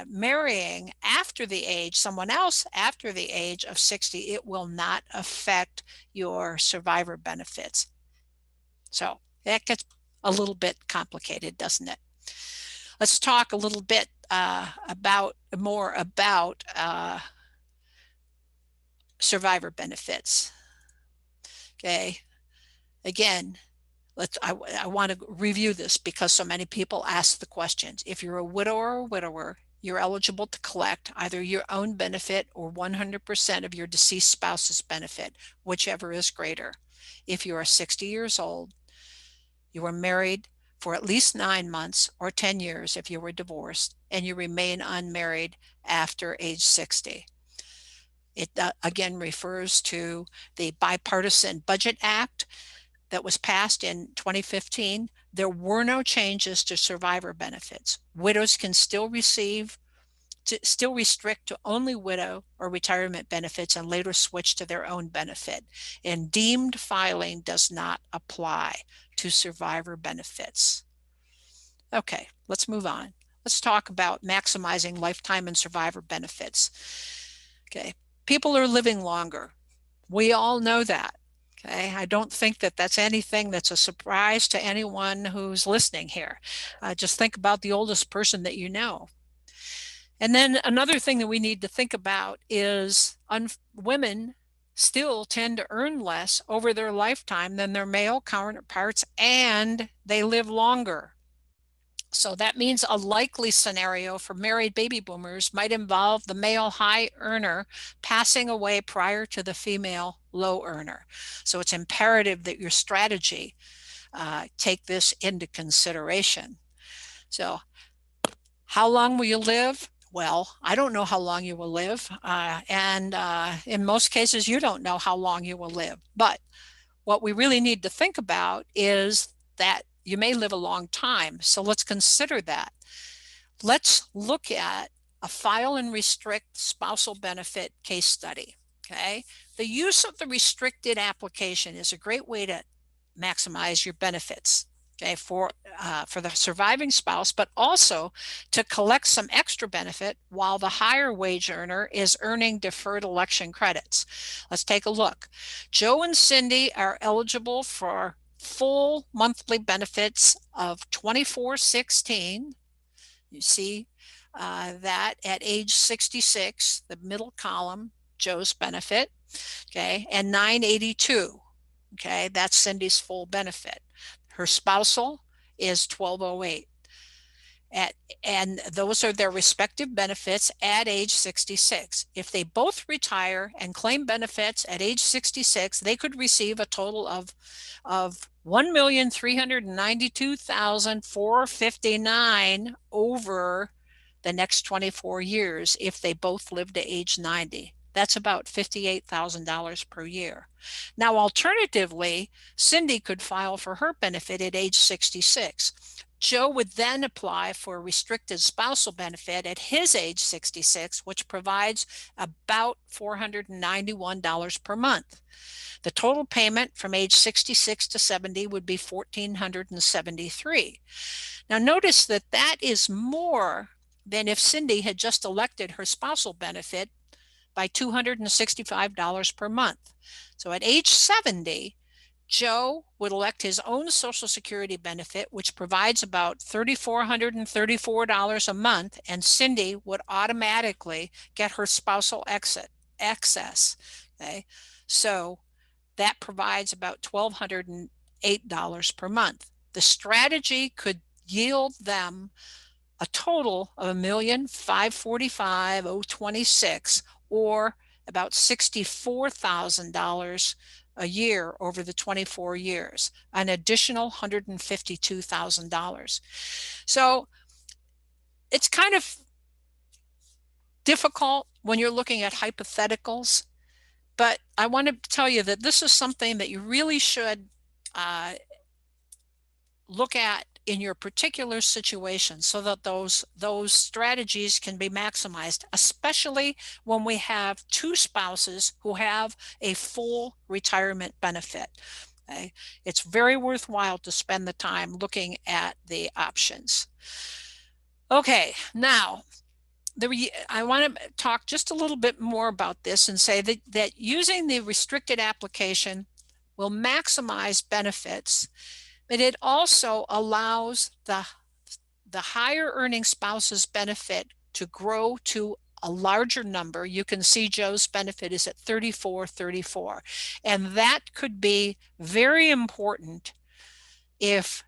marrying after the age, someone else after the age of 60, it will not affect your survivor benefits. So that gets a little bit complicated, doesn't it? Let's talk a little bit more about survivor benefits. Okay, again, I want to review this because so many people ask the questions. If you're a widow or a widower, you're eligible to collect either your own benefit or 100% of your deceased spouse's benefit, whichever is greater. If you are 60 years old, you were married for at least 9 months or 10 years if you were divorced, and you remain unmarried after age 60. It again refers to the Bipartisan Budget Act that was passed in 2015. There were no changes to survivor benefits. Widows can still restrict to only widow or retirement benefits and later switch to their own benefit. And deemed filing does not apply to survivor benefits. Okay, let's move on. Let's talk about maximizing lifetime and survivor benefits. Okay, people are living longer. We all know that. Okay, I don't think that that's anything that's a surprise to anyone who's listening here. Just think about the oldest person that you know. And then another thing that we need to think about is women still tend to earn less over their lifetime than their male counterparts, and they live longer. So that means a likely scenario for married baby boomers might involve the male high earner passing away prior to the female low earner. So it's imperative that your strategy take this into consideration. So how long will you live? Well, I don't know how long you will live. And in most cases, you don't know how long you will live. But what we really need to think about is that you may live a long time. So let's consider that. Let's look at a file and restrict spousal benefit case study. Okay. The use of the restricted application is a great way to maximize your benefits. Okay, for the surviving spouse, but also to collect some extra benefit while the higher wage earner is earning deferred election credits. Let's take a look. Joe and Cindy are eligible for full monthly benefits of $24.16. You see that at age 66, the middle column, Joe's benefit, okay, and $9.82. Okay, that's Cindy's full benefit. Her spousal is $12.08. And those are their respective benefits at age 66. If they both retire and claim benefits at age 66, they could receive a total of $1,392,459 over the next 24 years if they both live to age 90. That's about $58,000 per year. Now, alternatively, Cindy could file for her benefit at age 66. Joe would then apply for a restricted spousal benefit at his age 66, which provides about $491 per month. The total payment from age 66 to 70 would be $1,473. Now notice that that is more than if Cindy had just elected her spousal benefit by $265 per month. So at age 70, Joe would elect his own Social Security benefit, which provides about $3,434 a month, and Cindy would automatically get her spousal excess. Okay, so that provides about $1,208 per month. The strategy could yield them a total of $1,545,026, or about $64,000 a year over the 24 years, an additional $152,000. So it's kind of difficult when you're looking at hypotheticals, but I want to tell you that this is something that you really should look at in your particular situation so that those strategies can be maximized, especially when we have two spouses who have a full retirement benefit. Okay? It's very worthwhile to spend the time looking at the options. Okay, now I want to talk just a little bit more about this and say that using the restricted application will maximize benefits, but it also allows the higher earning spouse's benefit to grow to a larger number. You can see Joe's benefit is at $34.34, and that could be very important if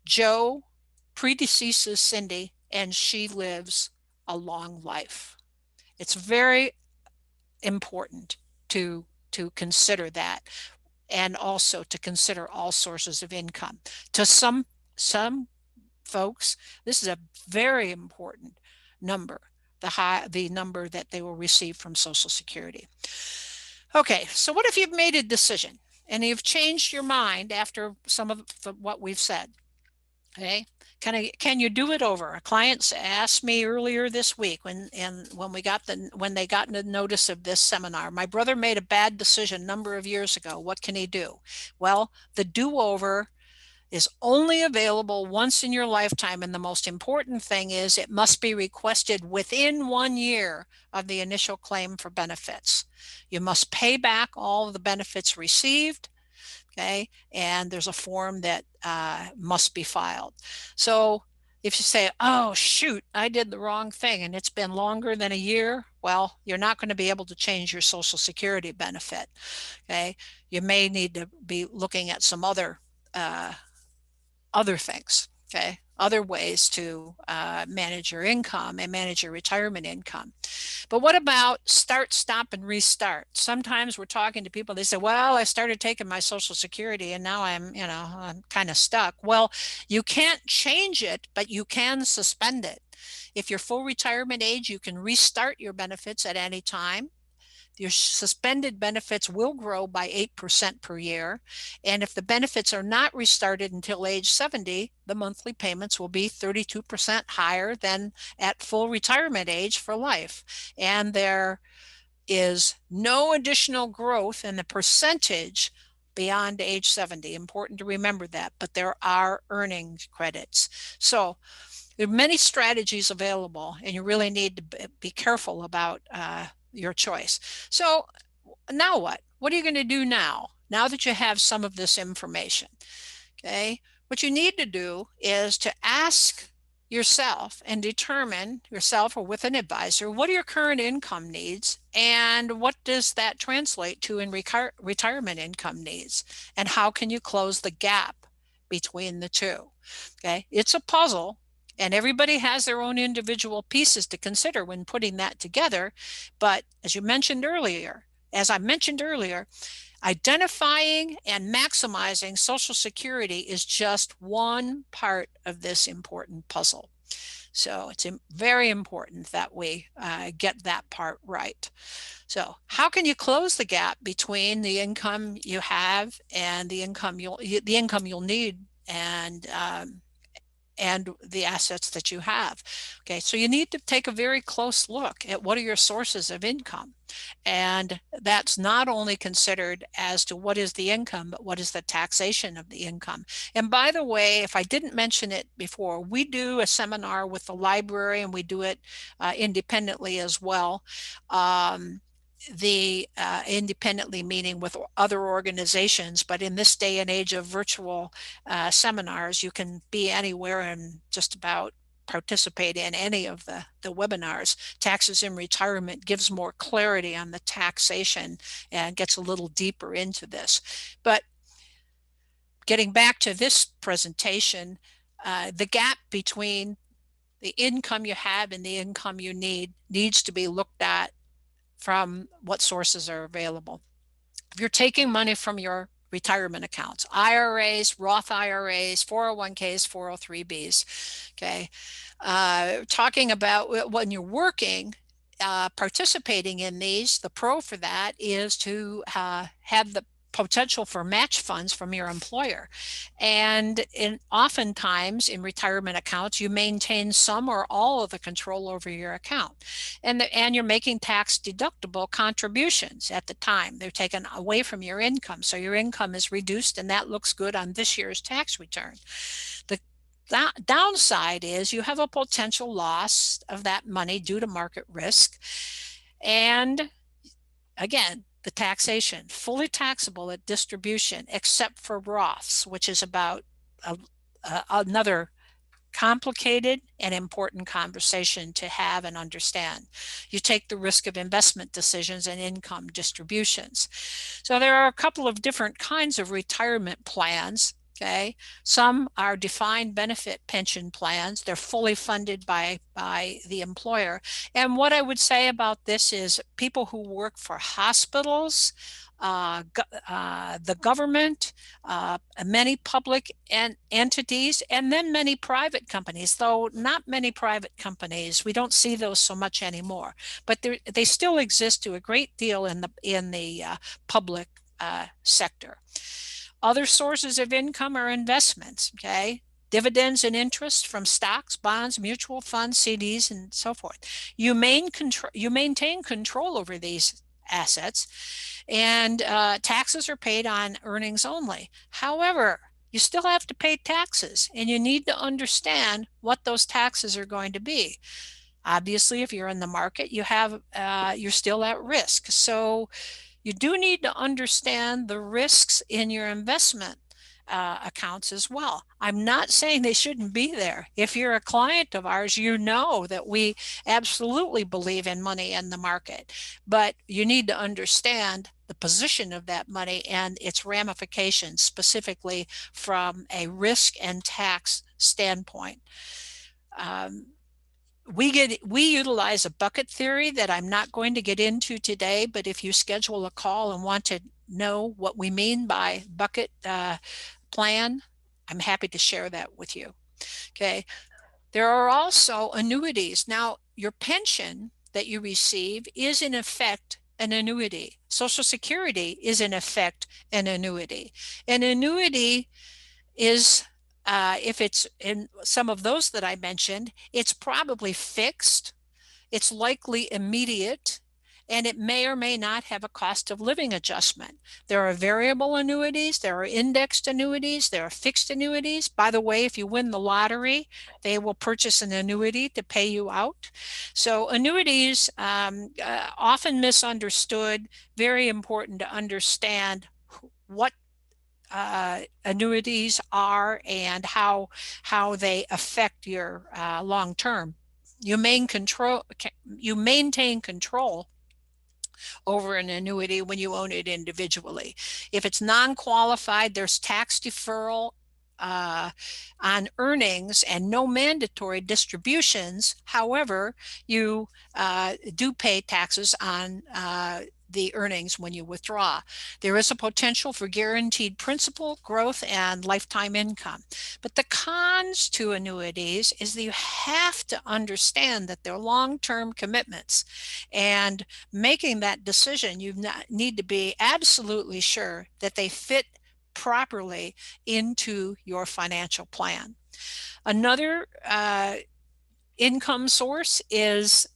Joe predeceases Cindy and she lives a long life. It's very important to consider that, and also to consider all sources of income. To some folks, this is a very important number, the number that they will receive from Social Security. Okay, so what if you've made a decision and you've changed your mind after some of what we've said? Okay, can you do it over? A client asked me earlier this week when they got the notice of this seminar, my brother made a bad decision a number of years ago. What can he do? Well, the do-over is only available once in your lifetime, and the most important thing is it must be requested within 1 year of the initial claim for benefits. You must pay back all of the benefits received. Okay, and there's a form that must be filed. So If you say, oh, shoot, I did the wrong thing and it's been longer than a year, well, you're not going to be able to change your Social Security benefit. Okay. You may need to be looking at some other things. Okay. Other ways to manage your income and manage your retirement income. But what about start, stop, and restart? Sometimes we're talking to people, they say, well, I started taking my Social Security and now I'm kind of stuck. Well, you can't change it, but you can suspend it. If you're full retirement age, you can restart your benefits at any time. Your suspended benefits will grow by 8% per year. And if the benefits are not restarted until age 70, the monthly payments will be 32% higher than at full retirement age for life. And there is no additional growth in the percentage beyond age 70. Important to remember that, but there are earnings credits. So there are many strategies available, and you really need to be careful about your choice. So now what? What are you going to do now that you have some of this information? Okay. What you need to do is to ask yourself and determine yourself or with an advisor, what are your current income needs and what does that translate to in retirement income needs? And how can you close the gap between the two? Okay. It's a puzzle and everybody has their own individual pieces to consider when putting that together. But as I mentioned earlier, identifying and maximizing Social Security is just one part of this important puzzle. So it's very important that we get that part right. So how can you close the gap between the income you have and the income you'll need and the assets that you have? Okay, so you need to take a very close look at what are your sources of income. And that's not only considered as to what is the income, but what is the taxation of the income. And by the way, if I didn't mention it before, we do a seminar with the library and we do it independently as well. Independently meaning with other organizations, but in this day and age of virtual seminars, you can be anywhere and just about participate in any of the webinars. Taxes in Retirement gives more clarity on the taxation and gets a little deeper into this. But getting back to this presentation, the gap between the income you have and the income you need needs to be looked at from what sources are available. If you're taking money from your retirement accounts, IRAs, Roth IRAs, 401ks, 403bs, okay, talking about when you're working, participating in these, the pro for that is to have the potential for match funds from your employer. And oftentimes in retirement accounts, you maintain some or all of the control over your account. And you're making tax deductible contributions at the time. They're taken away from your income. So your income is reduced and that looks good on this year's tax return. The downside is you have a potential loss of that money due to market risk. And again, the taxation, fully taxable at distribution, except for Roths, which is about another complicated and important conversation to have and understand. You take the risk of investment decisions and income distributions. So there are a couple of different kinds of retirement plans. Okay, some are defined benefit pension plans. They're fully funded by the employer. And what I would say about this is people who work for hospitals, the government, many public entities, and then many private companies, though not many private companies. We don't see those so much anymore, but they still exist to a great deal in the public sector. Other sources of income are investments, okay? Dividends and interest from stocks, bonds, mutual funds, CDs, and so forth. You maintain control over these assets, and taxes are paid on earnings only. However, you still have to pay taxes, and you need to understand what those taxes are going to be. Obviously, if you're in the market, you're still at risk. So you do need to understand the risks in your investment accounts as well. I'm not saying they shouldn't be there. If you're a client of ours, you know that we absolutely believe in money in the market, but you need to understand the position of that money and its ramifications, specifically from a risk and tax standpoint. We utilize a bucket theory that I'm not going to get into today, but if you schedule a call and want to know what we mean by bucket plan, I'm happy to share that with you. Okay. There are also annuities. Now, your pension that you receive is in effect an annuity. Social Security is in effect an annuity. An annuity is, if it's in some of those that I mentioned, it's probably fixed, it's likely immediate, and it may or may not have a cost of living adjustment. There are variable annuities, there are indexed annuities, there are fixed annuities. By the way, if you win the lottery, they will purchase an annuity to pay you out. So annuities, often misunderstood, very important to understand what annuities are and how they affect your long term. You maintain control over an annuity when you own it individually. If it's non-qualified, there's tax deferral on earnings and no mandatory distributions. However, you do pay taxes on the earnings when you withdraw. There is a potential for guaranteed principal, growth, and lifetime income. But the cons to annuities is that you have to understand that they're long-term commitments. And making that decision, you need to be absolutely sure that they fit properly into your financial plan. Another income source is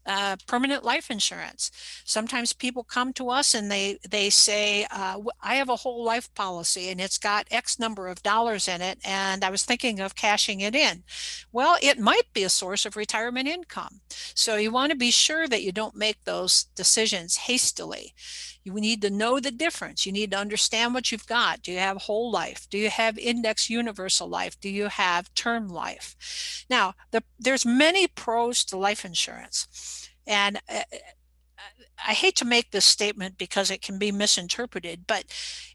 permanent life insurance. Sometimes people come to us and they say, I have a whole life policy and it's got X number of dollars in it and I was thinking of cashing it in. Well, it might be a source of retirement income. So you want to be sure that you don't make those decisions hastily. You need to know the difference. You need to understand what you've got. Do you have whole life? Do you have index universal life? Do you have term life? Now, there's many pros to life insurance. And I hate to make this statement because it can be misinterpreted, but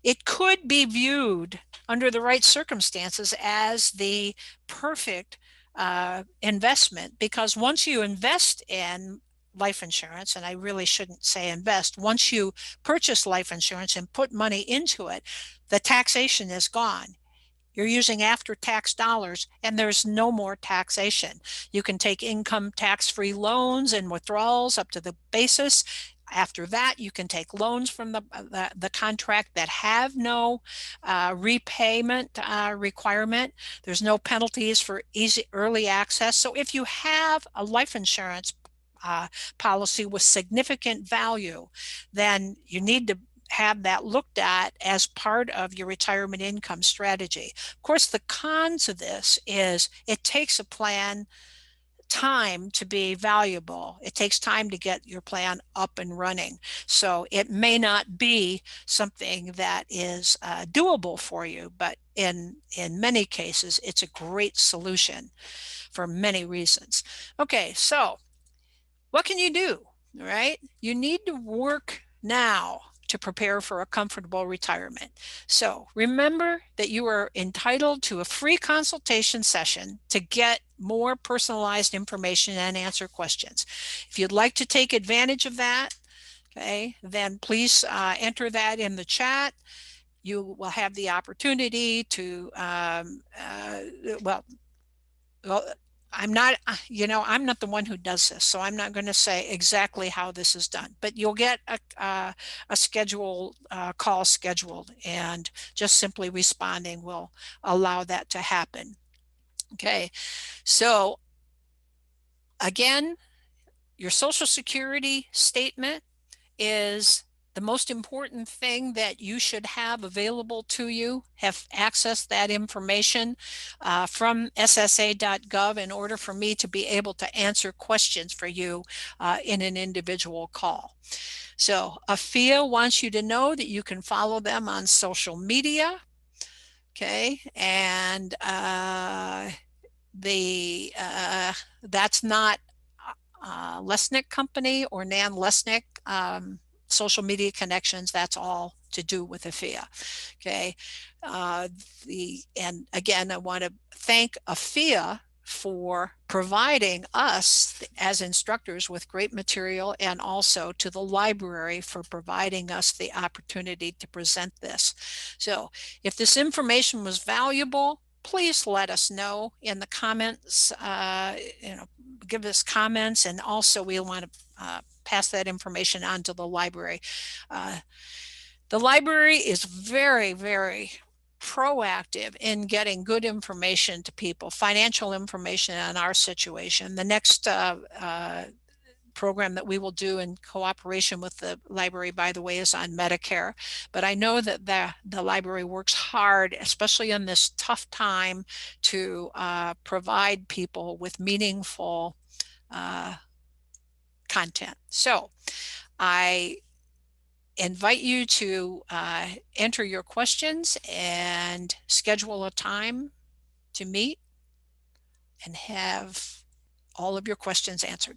it could be viewed under the right circumstances as the perfect investment, because once you invest in life insurance, and I really shouldn't say invest, once you purchase life insurance and put money into it, the taxation is gone. You're using after-tax dollars and there's no more taxation. You can take income tax-free loans and withdrawals up to the basis. After that, you can take loans from the contract that have no repayment requirement. There's no penalties for easy early access. So if you have a life insurance policy with significant value, then you need to have that looked at as part of your retirement income strategy. Of course, the cons of this is it takes a plan time to be valuable. It takes time to get your plan up and running. So it may not be something that is doable for you, but in many cases, it's a great solution for many reasons. Okay, so what can you do? All right, you need to work now to prepare for a comfortable retirement. So remember that you are entitled to a free consultation session to get more personalized information and answer questions. If you'd like to take advantage of that, okay, then please enter that in the chat. You will have the opportunity to, well, I'm not, I'm not the one who does this, so I'm not going to say exactly how this is done, but you'll get a call scheduled, and just simply responding will allow that to happen. Okay, so again, your Social Security statement is the most important thing that you should have available to you. Have accessed that information from ssa.gov in order for me to be able to answer questions for you in an individual call. So Afia wants you to know that you can follow them on social media. Okay, and that's not Lesnick Company or Nan Lesnick social media connections. That's all to do with Afia. Okay, and again, I want to thank Afia for providing us as instructors with great material, and also to the library for providing us the opportunity to present this. So if this information was valuable, please let us know in the comments, give us comments, and also we want to pass that information on to the library. The library is very, very proactive in getting good information to people, financial information on our situation. The next program that we will do in cooperation with the library, by the way, is on Medicare. But I know that the library works hard, especially in this tough time, to provide people with meaningful content. So I invite you to enter your questions and schedule a time to meet and have all of your questions answered.